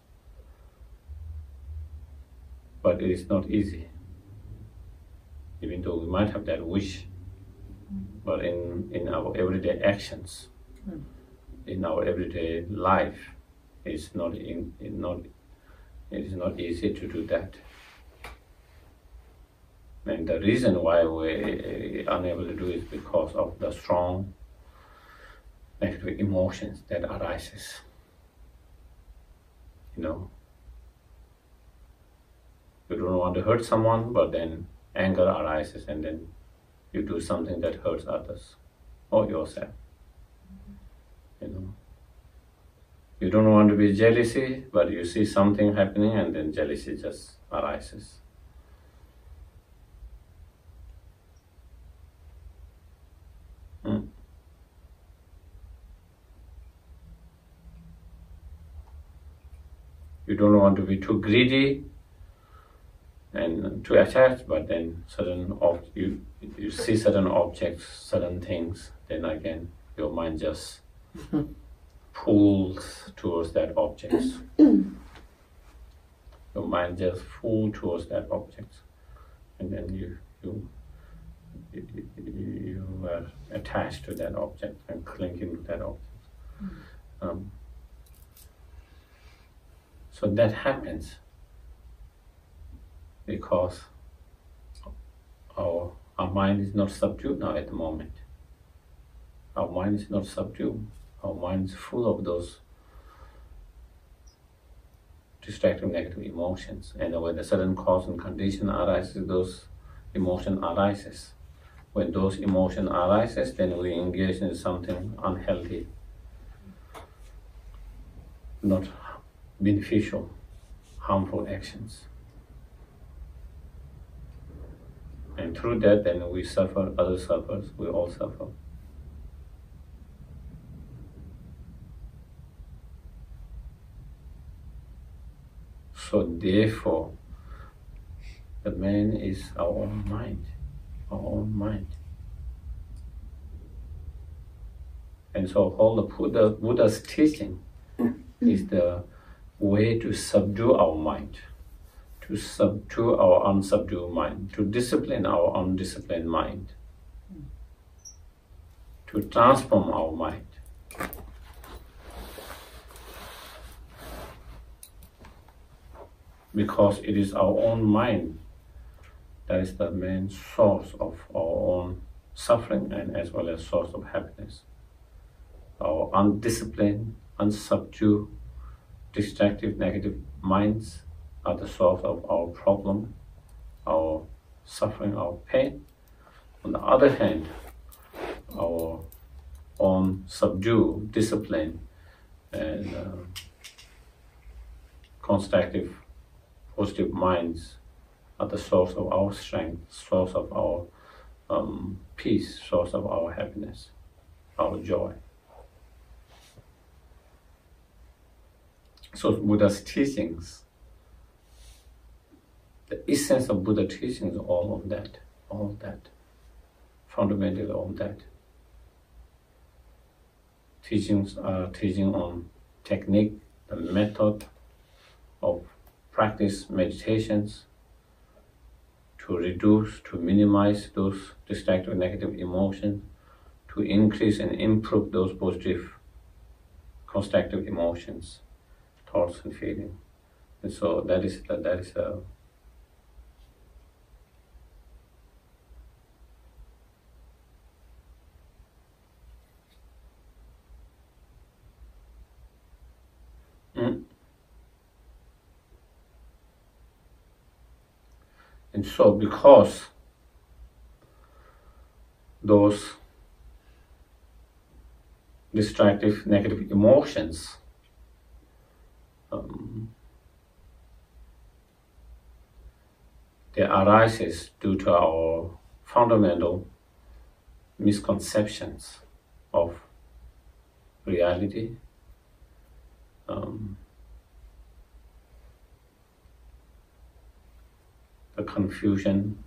But it is not easy, even though we might have that wish. But in our everyday actions, in our everyday life, it is not easy to do that. And the reason why we're unable to do it is because of the strong negative emotions that arises. You don't want to hurt someone, but then anger arises, and then you do something that hurts others or yourself. You don't want to be jealousy, but you see something happening, and then jealousy just arises. You don't want to be too greedy and too attached, but then you see certain objects, certain things, then again your mind just pulls towards that object. Your mind just pulls towards that object, and then you are attached to that object and clinging to that object. So that happens because our mind is not subdued now at the moment. Our mind is not subdued. Our mind is full of those destructive negative emotions. And when a sudden cause and condition arises, those emotion arises. When those emotion arises, then we engage in something unhealthy, not beneficial, harmful actions. And through that, then we suffer, others suffer, we all suffer. So therefore, the man is our own mind, our own mind. And so all the Buddha's teaching is the way to subdue our mind, to subdue our unsubdued mind, to discipline our undisciplined mind, to transform our mind. Because it is our own mind that is the main source of our own suffering and as well as source of happiness. Our undisciplined, unsubdued, destructive, negative minds are the source of our problem, our suffering, our pain. On the other hand, our own subdued, disciplined, and constructive, positive minds are the source of our strength, source of our peace, source of our happiness, our joy. So Buddha's teachings, the essence of Buddha's teachings is all that, fundamentally all that. Teachings are teaching on technique, the method of practice meditations to reduce, to minimize those destructive negative emotions, to increase and improve those positive constructive emotions, thoughts and feelings. And so that is And so because those destructive negative emotions they arises due to our fundamental misconceptions of reality, the confusion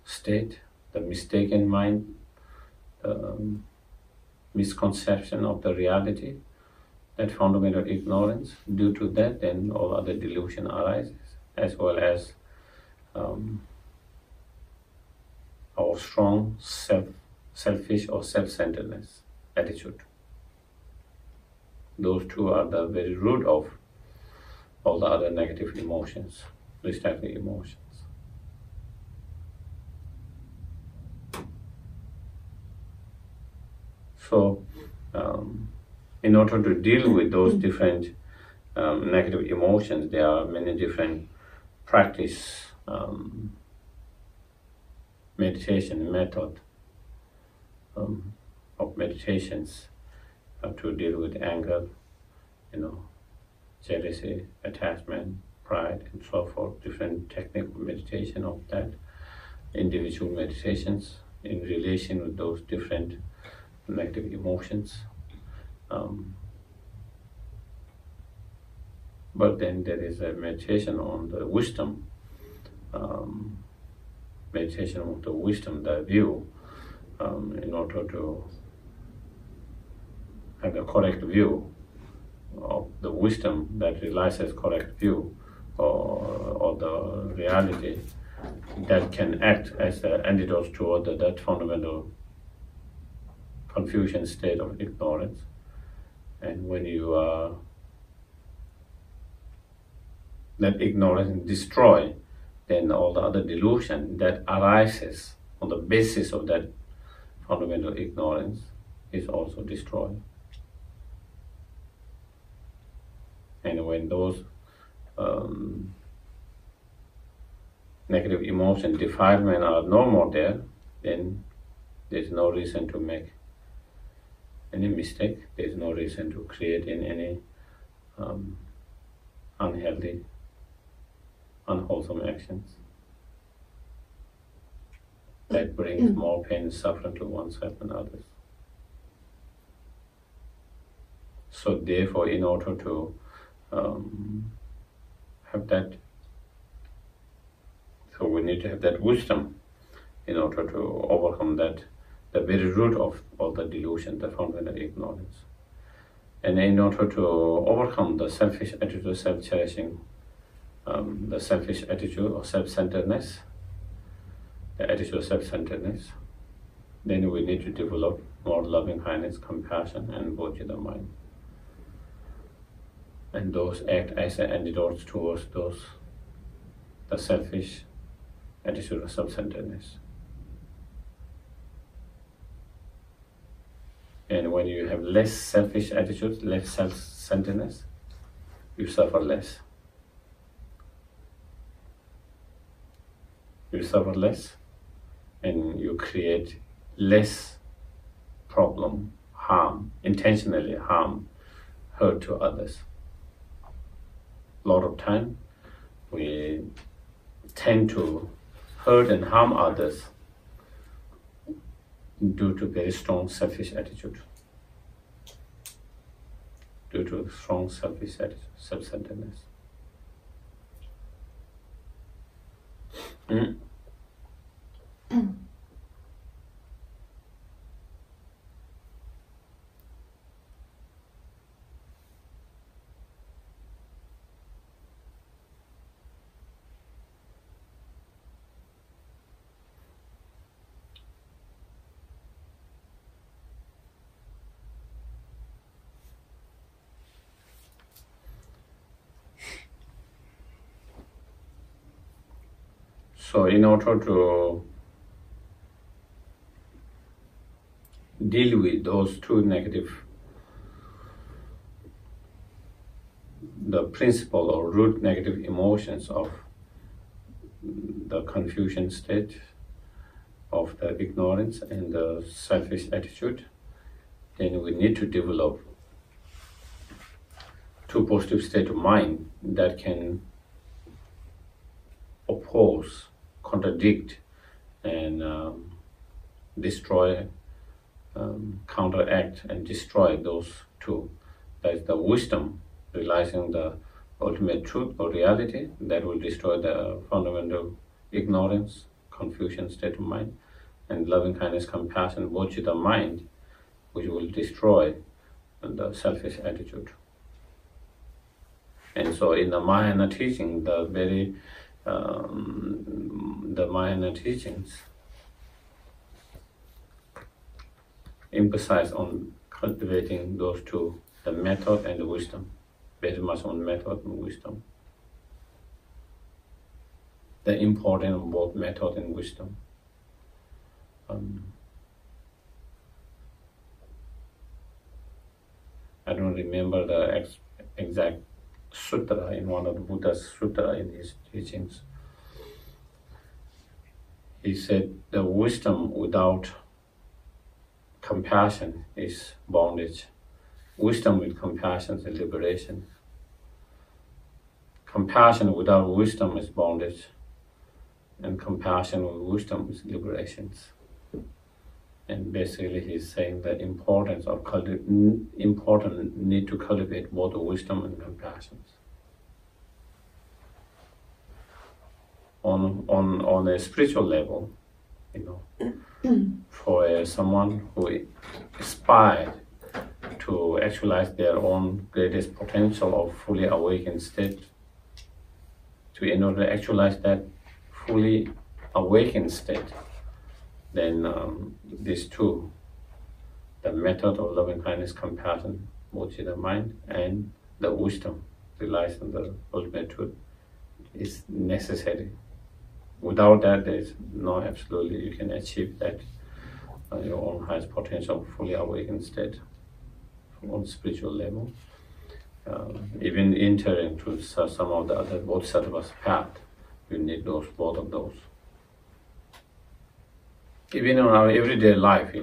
state, the mistaken mind, the misconception of the reality, that fundamental ignorance. Due to that, then all other delusion arises, as well as our strong selfish or self-centeredness attitude. Those two are the very root of all the other negative emotions, destructive emotions. So, in order to deal with those different negative emotions, there are many different practice, meditation method of meditations to deal with anger, jealousy, attachment, pride, and so forth. Different technique of meditation of that, individual meditations in relation with those different negative emotions. But then there is a meditation on the wisdom, meditation of the wisdom, the view, in order to have a correct view of the wisdom that realizes correct view or the reality that can act as the antidote toward that fundamental confusion state of ignorance. And when you let ignorance destroy, then all the other delusion that arises on the basis of that fundamental ignorance is also destroyed. And when those negative emotion defilement are no more there, then there's no reason to make any mistake. There's no reason to create in any unhealthy, unwholesome actions that brings more pain and suffering to oneself and others. So therefore, in order to have that, so we need to have that wisdom in order to overcome that, the very root of all the delusion, the fundamental ignorance. And in order to overcome the selfish attitude of self-cherishing, the selfish attitude of self-centeredness, the attitude of self-centeredness, then we need to develop more loving kindness, compassion, and bodhicitta mind. And those act as an antidote towards the selfish attitude of self-centeredness. And when you have less selfish attitude, less self-centeredness, you suffer less. You suffer less, and you create less problem, harm, intentionally harm, hurt to others. A lot of time, we tend to hurt and harm others due to very strong selfish attitude, due to strong selfish attitude, self-centeredness. So in order to deal with those two negative, the principal or root negative emotions of the confusion state of the ignorance and the selfish attitude, then we need to develop two positive states of mind that can oppose, contradict, and destroy, counteract, and destroy those two. That is the wisdom, realizing the ultimate truth or reality that will destroy the fundamental ignorance, confusion state of mind, and loving kindness, compassion, bodhicitta mind, which will destroy the selfish attitude. And so in the Mahayana teaching, the Mahayana teachings emphasize on cultivating those two, the method and the wisdom, very much on method and wisdom. The importance of both method and wisdom. I don't remember the exact sutra in one of the Buddha's sutra in his teachings. He said the wisdom without compassion is bondage. Wisdom with compassion is liberation. Compassion without wisdom is bondage. And compassion with wisdom is liberations. And basically he's saying the importance of need to cultivate both wisdom and compassion. On a spiritual level, for someone who aspired to actualize their own greatest potential of fully awakened state, in order to actualize that fully awakened state, then these two, the method of loving kindness, compassion, bodhicitta mind, and the wisdom relies on the ultimate truth, is necessary. Without that, there is no absolutely you can achieve that your own highest potential, fully awakened state on spiritual level. Even entering to some of the other bodhisattvas path, you need both of those. Even in our everyday life,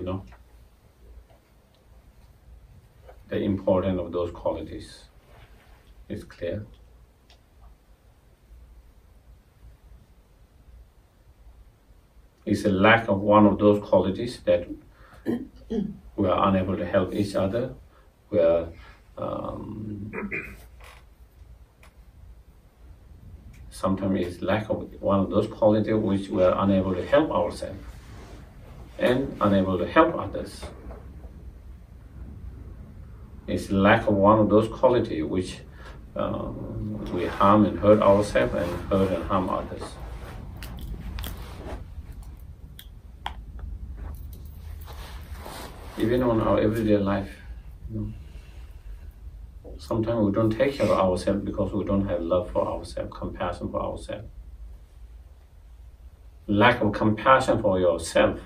the importance of those qualities is clear. It's a lack of one of those qualities that we are unable to help each other. We are sometimes it's lack of one of those qualities which we are unable to help ourselves and unable to help others. It's lack of one of those qualities which we harm and hurt ourselves and hurt and harm others. Even on our everyday life, sometimes we don't take care of ourselves because we don't have love for ourselves, compassion for ourselves. Lack of compassion for yourself,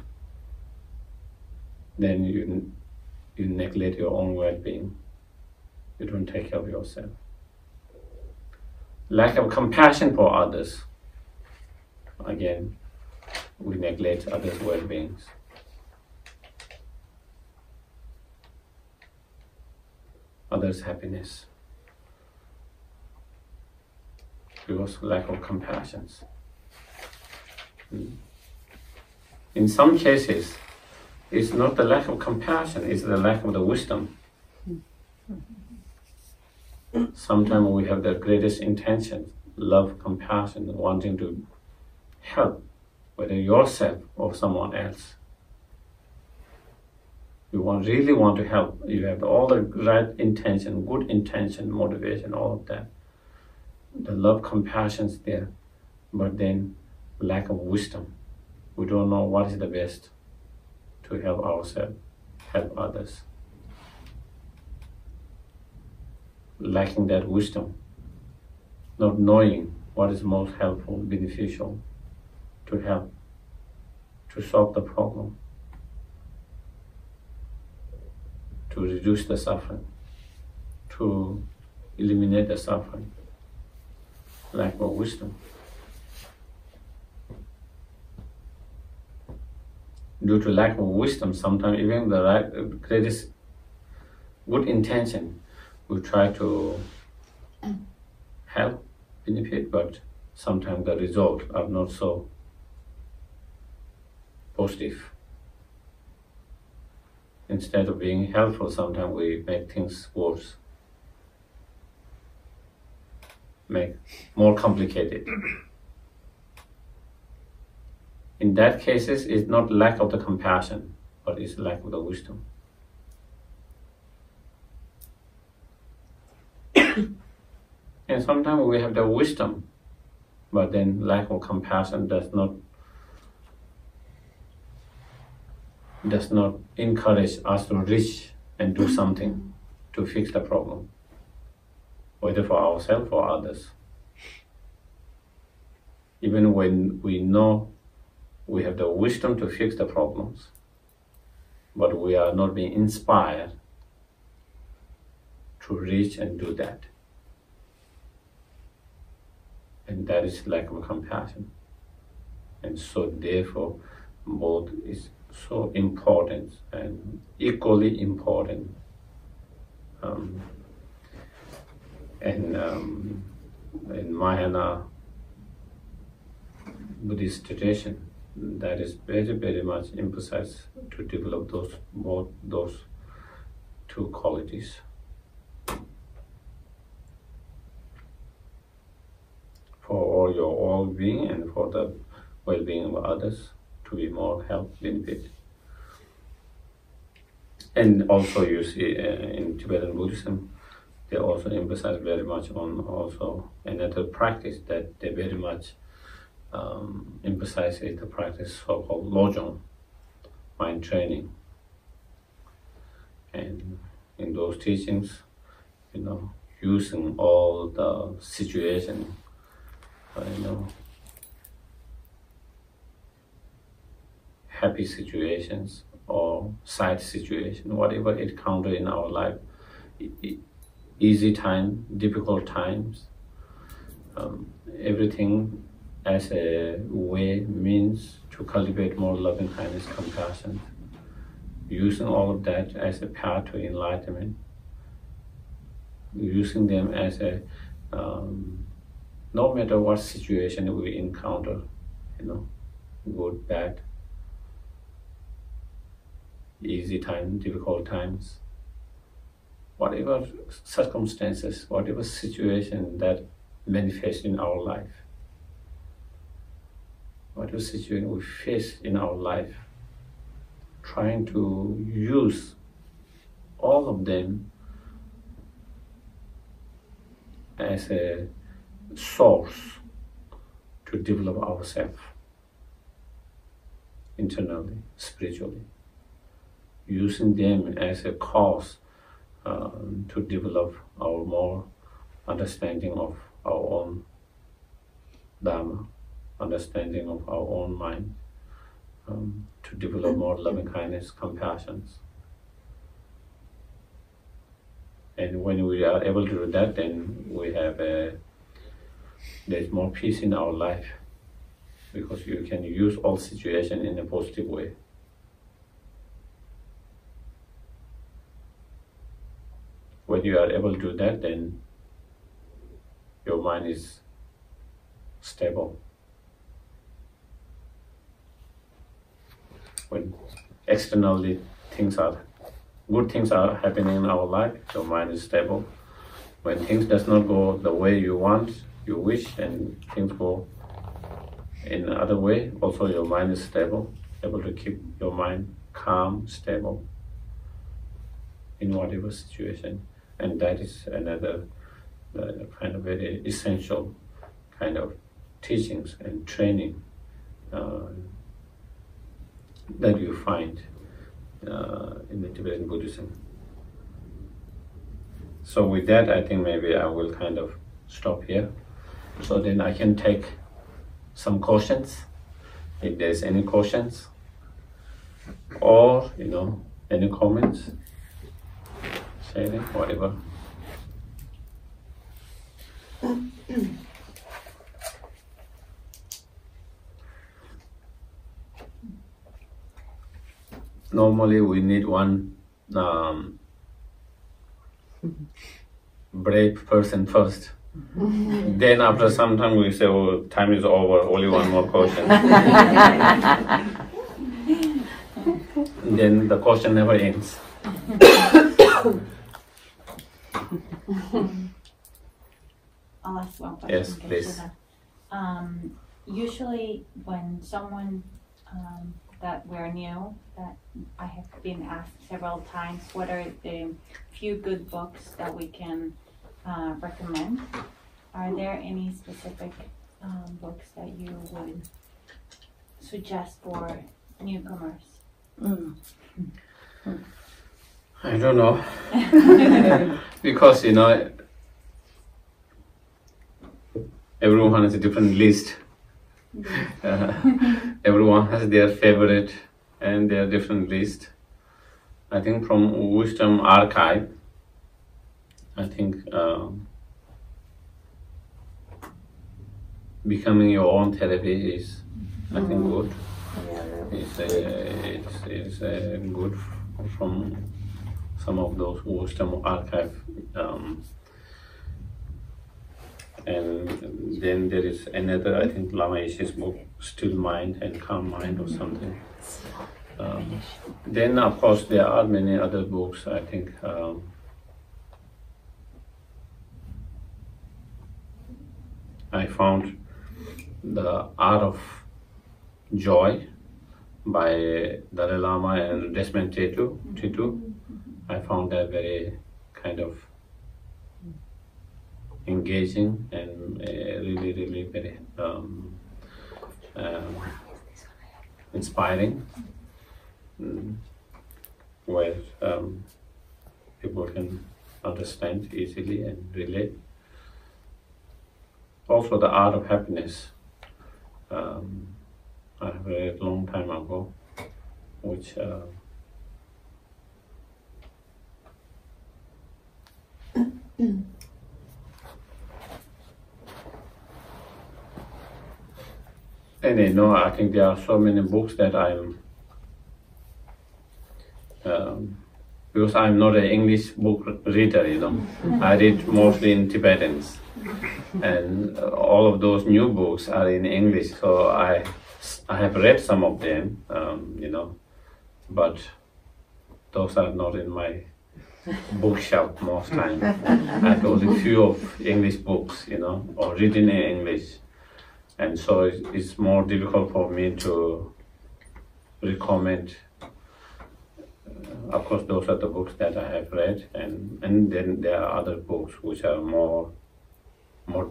then you neglect your own well-being. You don't take care of yourself. Lack of compassion for others, again, we neglect others' well-beings. Others' happiness, because lack of compassion. In some cases, it's not the lack of compassion, it's the lack of the wisdom. Sometimes we have the greatest intention, love, compassion, wanting to help, whether yourself or someone else. You really want to help. You have all the right intention, good intention, motivation, all of that. The love, compassion is there, but then lack of wisdom. We don't know what is the best to help ourselves, help others. Lacking that wisdom, not knowing what is most helpful, beneficial to help, to solve the problem, to reduce the suffering, to eliminate the suffering. Lack of wisdom. due to lack of wisdom, sometimes even the greatest good intention, we try to help, benefit, but sometimes the results are not so positive. Instead of being helpful, sometimes we make things worse, make more complicated. In that cases, it's not lack of the compassion, but it's lack of the wisdom. And sometimes we have the wisdom, but then lack of compassion does not encourage us to reach and do something to fix the problem, whether for ourselves or others. Even when we know we have the wisdom to fix the problems, but we are not being inspired to reach and do that. And that is lack of compassion. And so therefore, both is so important and equally important. In Mahayana Buddhist tradition, that is very, very much emphasized to develop both those two qualities. For all your well-being and for the well-being of others, to be more help, benefit. And also you see in Tibetan Buddhism, they also emphasize very much on also another practice that they very much emphasize is the practice so-called lojong, mind training. And in those teachings, using all the situation, happy situations or sad situation, whatever it encounter in our life, easy time, difficult times, everything as a means to cultivate more loving kindness, compassion, using all of that as a path to enlightenment, using them as a no matter what situation we encounter, good, bad, easy time, difficult times, whatever circumstances, whatever situation that manifests in our life, whatever situation we face in our life, trying to use all of them as a source to develop ourselves internally, spiritually, using them as a cause to develop our more understanding of our own Dharma, understanding of our own mind, to develop more loving kindness, compassion. And when we are able to do that, then we have there's more peace in our life, because you can use all situations in a positive way. When you are able to do that, then your mind is stable. When externally good things are happening in our life, your mind is stable. When things does not go the way you want, you wish, and things go in another way, also your mind is stable, able to keep your mind calm, stable in whatever situation. And that is another kind of very essential kind of teachings and training that you find in the Tibetan Buddhism. So with that, I think maybe I will kind of stop here, so then I can take some questions, if there's any questions, or any comments, sharing, whatever. normally we need one brave person first. Then after some time we say, oh, time is over, only one more question. Then the question never ends. I'll ask one question. Yes, please. Usually when someone that we're new, that I have been asked several times, what are the few good books that we can recommend? Are there any specific books that you would suggest for newcomers? I don't know. Because, everyone has a different list. Everyone has their favorite and their different list. I think from Wisdom Archive, I think becoming your own therapy is, I think, good. It's good from some of those Wisdom Archive. And then there is another, I think, Lama Yeshe's book, Still Mind and Calm Mind or something. Then, of course, there are many other books, I think. I found The Art of Joy by Dalai Lama and Desmond Tutu. I found that very kind of engaging and really very inspiring, where people can understand easily and relate. Also, The Art of Happiness, I read a long time ago, which and I think there are so many books that I'm, because I'm not an English book reader, I read mostly in Tibetans, and all of those new books are in English, so I have read some of them, but those are not in my bookshelf most time. I have only few of English books, or written in English. And so it's more difficult for me to recommend. Of course, those are the books that I have read, and then there are other books which are more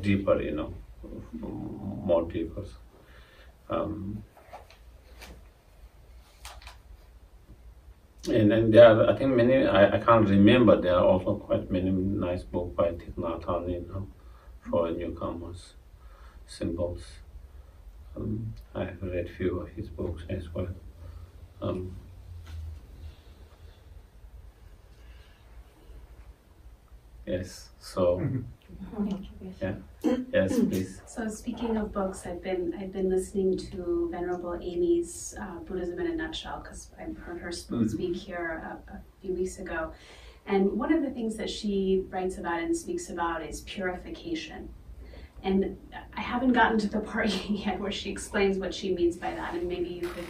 deeper, more deeper. And there are, I think, many, I can't remember, there are also quite many nice books by Thich Nhat Hanh, for newcomers. Symbols. I have read few of his books as well. Yes. So. Yeah. Yes, please. So speaking of books, I've been listening to Venerable Amy's Buddhism in a Nutshell, because I heard her speak here a few weeks ago, and one of the things that she writes about and speaks about is purification. And I haven't gotten to the part yet where she explains what she means by that, and maybe you could.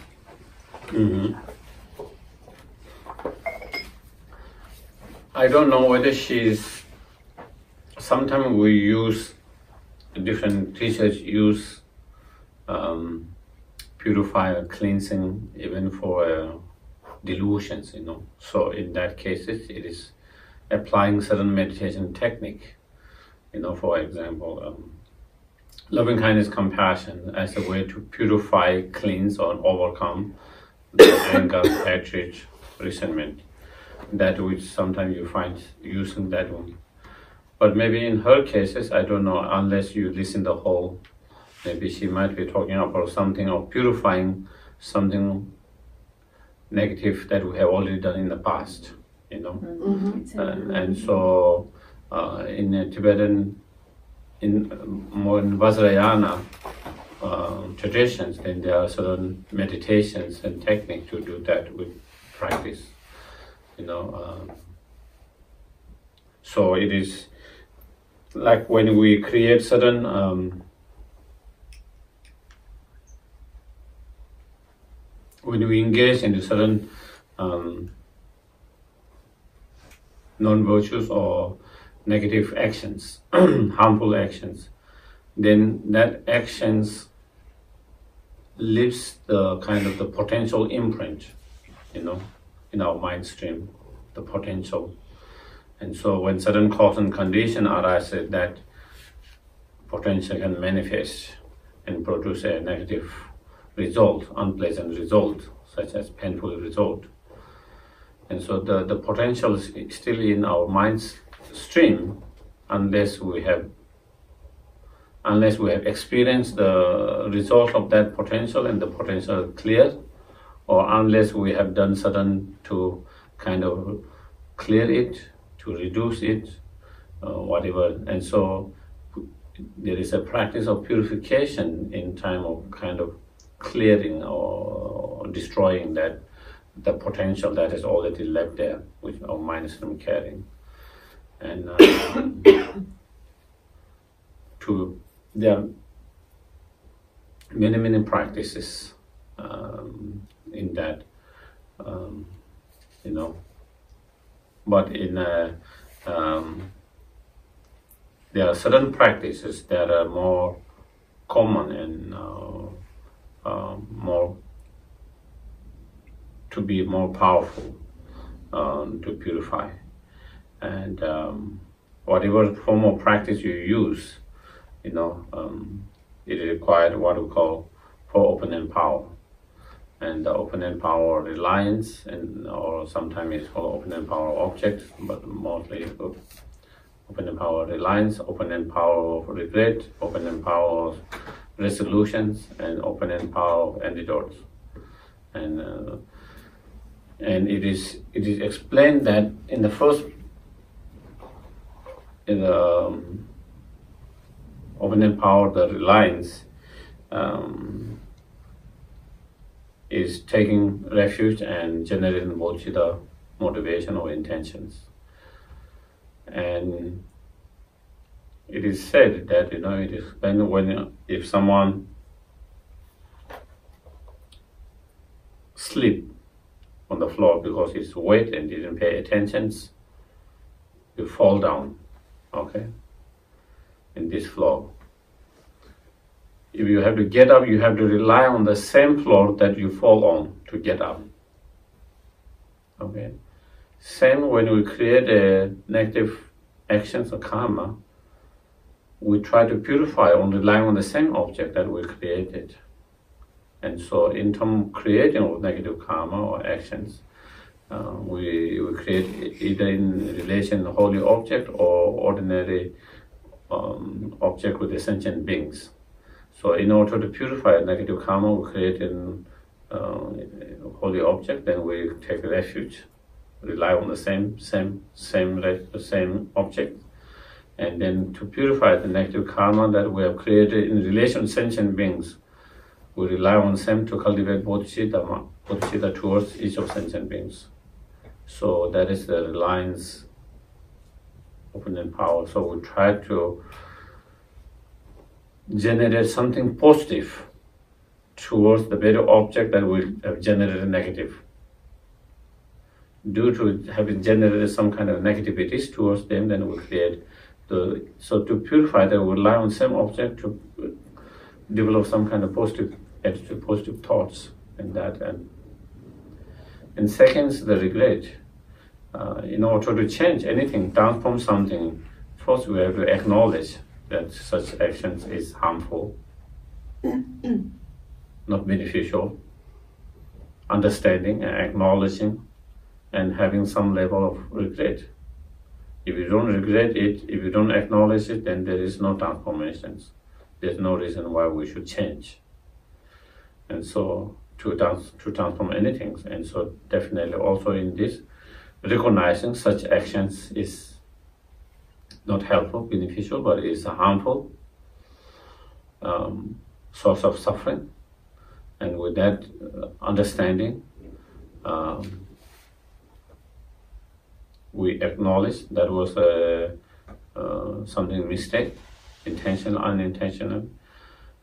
I don't know whether she's. Sometimes we use, different teachers use purifier, cleansing, even for delusions, So in that case, it is applying certain meditation technique, for example. Loving kindness, compassion as a way to purify, cleanse, or overcome the anger, hatred, resentment. That which sometimes you find using that one. But maybe in her cases, I don't know, unless you listen the whole, maybe she might be talking about something of purifying something negative that we have already done in the past, And so in Tibetan, in Vajrayana traditions, then there are certain meditations and techniques to do that with practice, so it is like when we create certain when we engage in certain non-virtuous or negative actions, harmful actions, then that actions leaves the kind of the potential imprint, in our mind stream, the potential. And so when certain cause and condition arises, that potential can manifest and produce a negative result, unpleasant result, such as painful result. And so the potential is still in our mind's stream unless we have experienced the result of that potential and the potential clear, or unless we have done certain to kind of clear it, to reduce it, whatever. And so there is a practice of purification in time of kind of clearing or destroying that the potential that is already left there, which our mind is from carrying. And there are many practices in that, but there are certain practices that are more common and more to be more powerful to purify. And whatever form of practice you use, it required what we call four opponent power. And the opponent power reliance, or sometimes it's called opponent power object, but mostly opponent power reliance, opponent power of regret, opponent power of resolutions, and opponent power of antidotes. And it is explained that in the opponent power, the reliance is taking refuge and generating bodhicitta motivation or intentions. And it is said that it is if someone sleep on the floor because it's wet and didn't pay attention, you fall down, in this floor. If you have to get up, you have to rely on the same floor that you fall on to get up. Same when we create a negative actions or karma, we try to purify on relying on the same object that we created. And so in terms of creating of negative karma or actions, we create either in relation to holy object or ordinary object with the sentient beings. So in order to purify negative karma, we create a holy object, then we take refuge, rely on the same object. And then to purify the negative karma that we have created in relation to sentient beings, we rely on them to cultivate bodhicitta towards each of sentient beings. So that is the reliance, opponent power. So we try to generate something positive towards the very object that we have generated negative. Due to having generated some kind of negativities towards them, then we create so to purify that, we rely on same object to develop some kind of positive attitude, positive thoughts, and that. And second is the regret. In order to change anything, transform something, first we have to acknowledge that such actions is harmful, not beneficial. Understanding and acknowledging and having some level of regret. If you don't regret it, if you don't acknowledge it, then there is no transformations. There's no reason why we should change. And so to transform anything. And so definitely also in this, recognizing such actions is not helpful, beneficial, but is a harmful source of suffering. And with that understanding, we acknowledge that was something mistake, intentional, unintentional,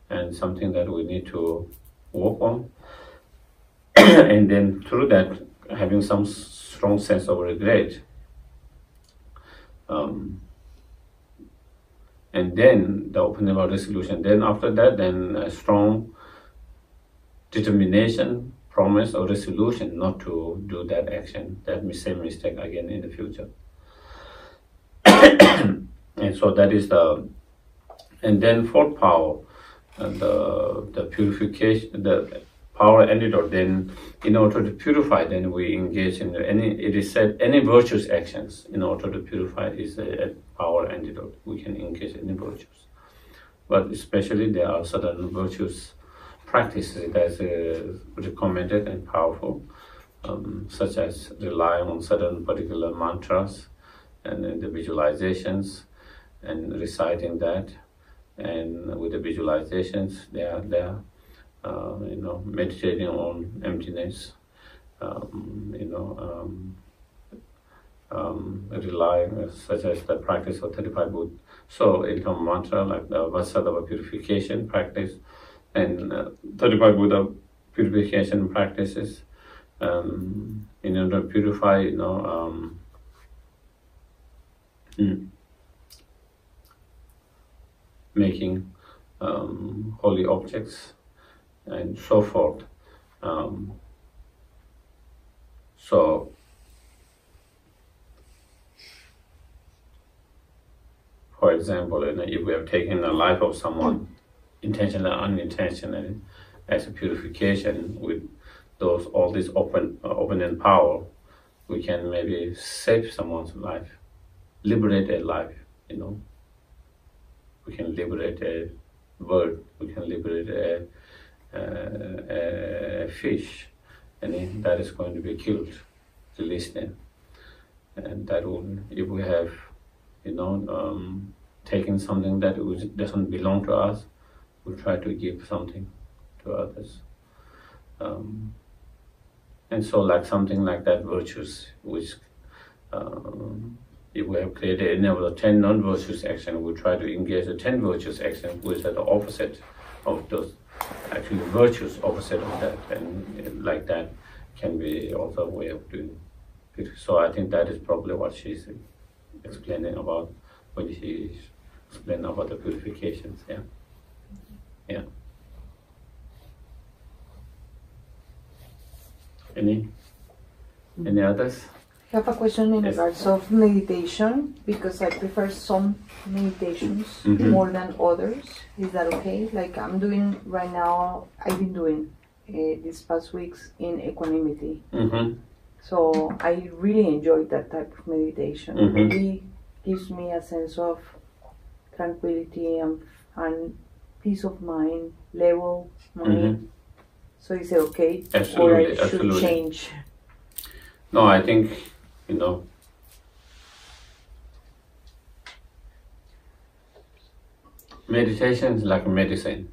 and something that we need to work on. And then through that, having some strong sense of regret. And then the opening of resolution. Then after that, then a strong determination, promise or resolution not to do that action, that same mistake again in the future. And so that is and then fourth power, the purification, the power antidote. Then in order to purify, then we engage in it is said any virtuous actions in order to purify is a power antidote. We can engage in virtues, but especially there are certain virtuous practices that is recommended and powerful, such as relying on certain particular mantras and the visualizations and reciting that, and with the visualizations they are meditating on emptiness, relying, such as the practice of 35 Buddha. So in terms of mantra, like the Vasadava purification practice and 35 Buddha purification practices, in order to purify, making holy objects and so forth. So for example, if we have taken the life of someone, intentionally or unintentionally, as a purification with all this open power, we can maybe save someone's life, liberate a life, We can liberate a bird, we can liberate a fish, and that is going to be killed, release them. And that will, if we have, taken something that doesn't belong to us, we try to give something to others. And so like something like that virtues, which if we have created any of the 10 non-virtuous actions, we try to engage the 10 virtuous actions, which are the opposite of those, actually virtuous opposite of that, and like that can be also a way of doing it. So I think that is probably what she's explaining about when she explained about the purifications. Yeah. Any others? I have a question in regards of meditation, because I prefer some meditations more than others. Is that okay? Like I'm doing right now, I've been doing these past weeks in equanimity. So I really enjoy that type of meditation. It really gives me a sense of tranquility and peace of mind, level mind. So is it okay? Absolutely, or I should change? No, I think, meditation is like medicine,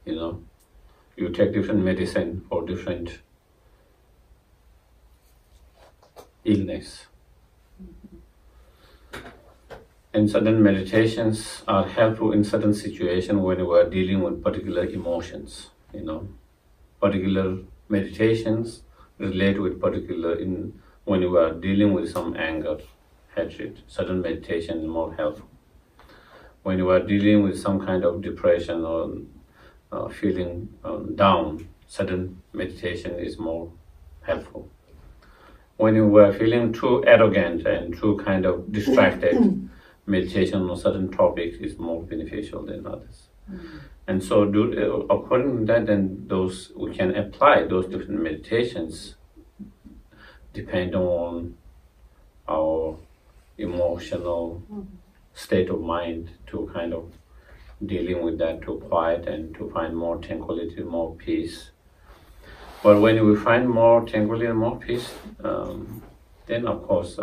You take different medicine for different illness. And certain meditations are helpful in certain situations when we are dealing with particular emotions, Particular meditations relate with when you are dealing with some anger, hatred, certain meditation is more helpful. When you are dealing with some kind of depression or feeling down, certain meditation is more helpful. When you are feeling too arrogant and too kind of distracted, meditation on certain topics is more beneficial than others. And so according to that, then we can apply those different meditations depending on our emotional state of mind to kind of dealing with that, to quiet and to find more tranquility, more peace. But when we find more tranquility and more peace, then of course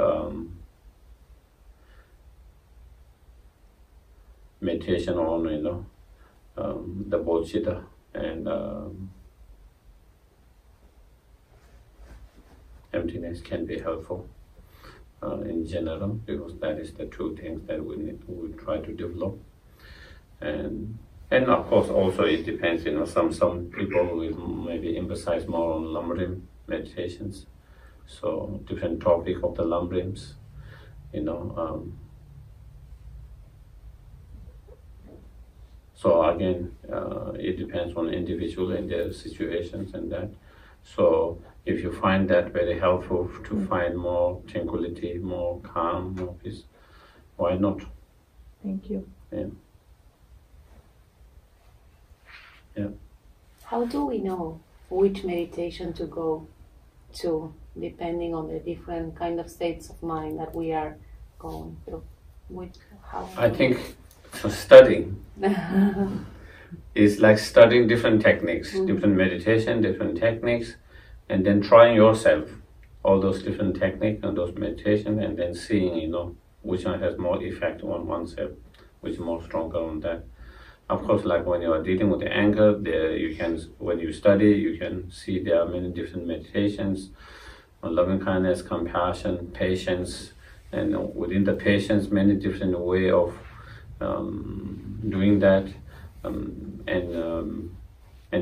meditation on the bodhicitta and emptiness can be helpful. in general, because that is the two things that we try to develop. And of course also it depends, some people will maybe emphasize more on Lamrim meditations, so different topic of the Lamrims, so again, it depends on individual and their situations and that. So if you find that very helpful to find more tranquility, more calm, more peace, why not? Thank you. Yeah. How do we know which meditation to go to, depending on the different kind of states of mind that we are going through? I think studying is like studying different techniques, different meditation, different techniques, and then trying yourself all those different techniques and those meditation, and then seeing, which one has more effect on oneself, which is more stronger on that. Of course, like when you are dealing with the anger, when you study, you can see there are many different meditations on loving kindness, compassion, patience, and within the patience, many different way of doing that. And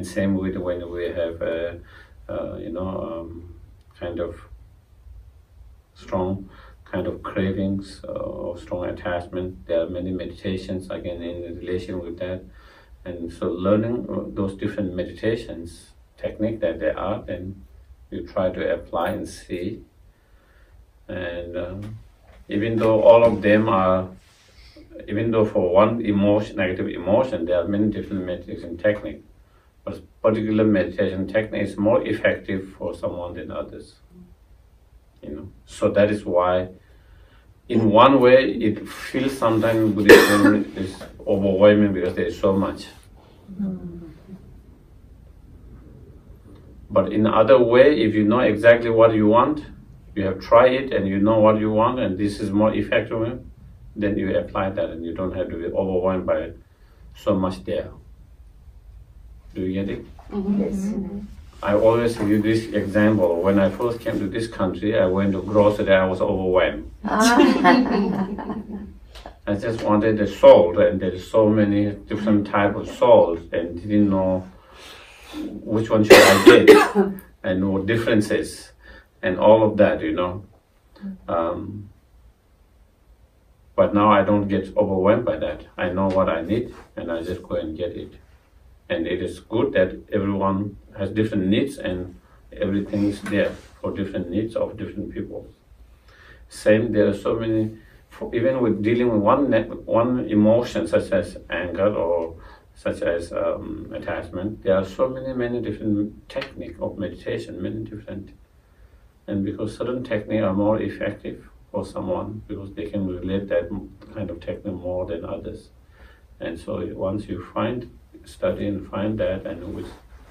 same with when we have kind of strong kind of cravings or strong attachment. There are many meditations again in relation with that, and so learning those different meditations technique that there are, then you try to apply and see. And even though all of them are, even though for one emotion, negative emotion, there are many different meditation techniques, but particular meditation technique is more effective for someone than others. So that is why, in one way, it feels sometimes Buddhism is overwhelming because there is so much. But in other way, if you know exactly what you want, you have tried it and you know what you want, and this is more effective, then you apply that and you don't have to be overwhelmed by so much there. Do you get it? Yes. I always use this example. When I first came to this country, I went to grocery, I was overwhelmed. I just wanted the salt, and there is so many different types of salt, and didn't know which one should I get, and what differences, and all of that, But now I don't get overwhelmed by that. I know what I need, and I just go and get it. And it is good that everyone has different needs, and everything is there for different needs of different people. Same, there are so many, even with dealing with one emotion such as anger or such as attachment, there are so many different techniques of meditation, many different. And because certain techniques are more effective for someone, because they can relate that kind of technique more than others. And so once you study and find that, and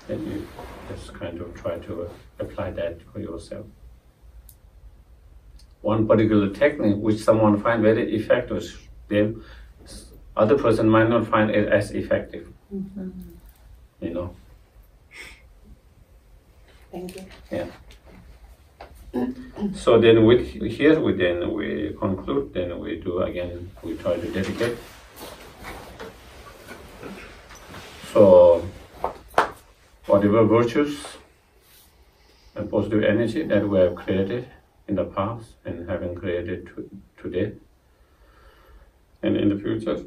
then you just kind of try to apply that for yourself. One particular technique which someone finds very effective, the other person might not find it as effective. Thank you. Yeah. So then we conclude, then we try to dedicate. So whatever virtues and positive energy that we have created in the past and having created today and in the future,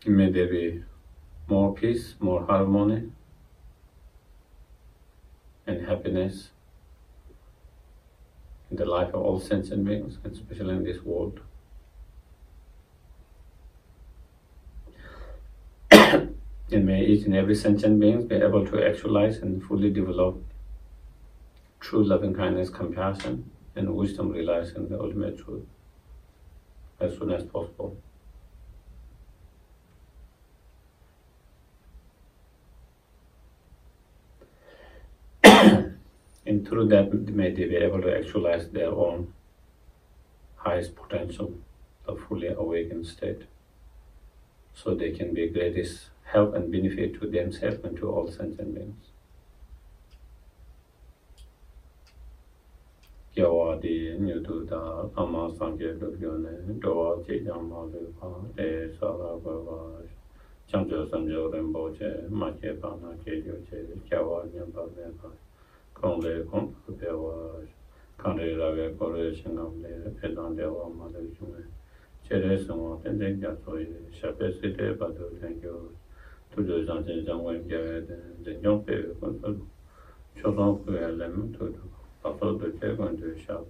may there be more peace, more harmony and happiness in the life of all sentient beings, especially in this world. And may each and every sentient being be able to actualize and fully develop true loving kindness, compassion, and wisdom realizing the ultimate truth as soon as possible. And through that, may they be able to actualize their own highest potential, the fully awakened state, so they can be greatest help and benefit to themselves and to all sentient beings. Kiawadi, Nutuda, Ama Sanke Lupione, Doa Chijama Lupa, De Sala Bava, Chanjo Sanjo Remboche, Mache Pana Kejoche, Kiawa Nyamba Veva, Kongle Kong Pewa, Kande Lave Corporation of the Pedandela Mother Jume, Chereson, and then Yasoi, Shapesite, Badu, thank you. To the Zanjan Zangway, the young people, Chodan Kuelem to also the Japan to shop.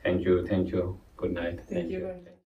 Thank you. Good night. Thank you.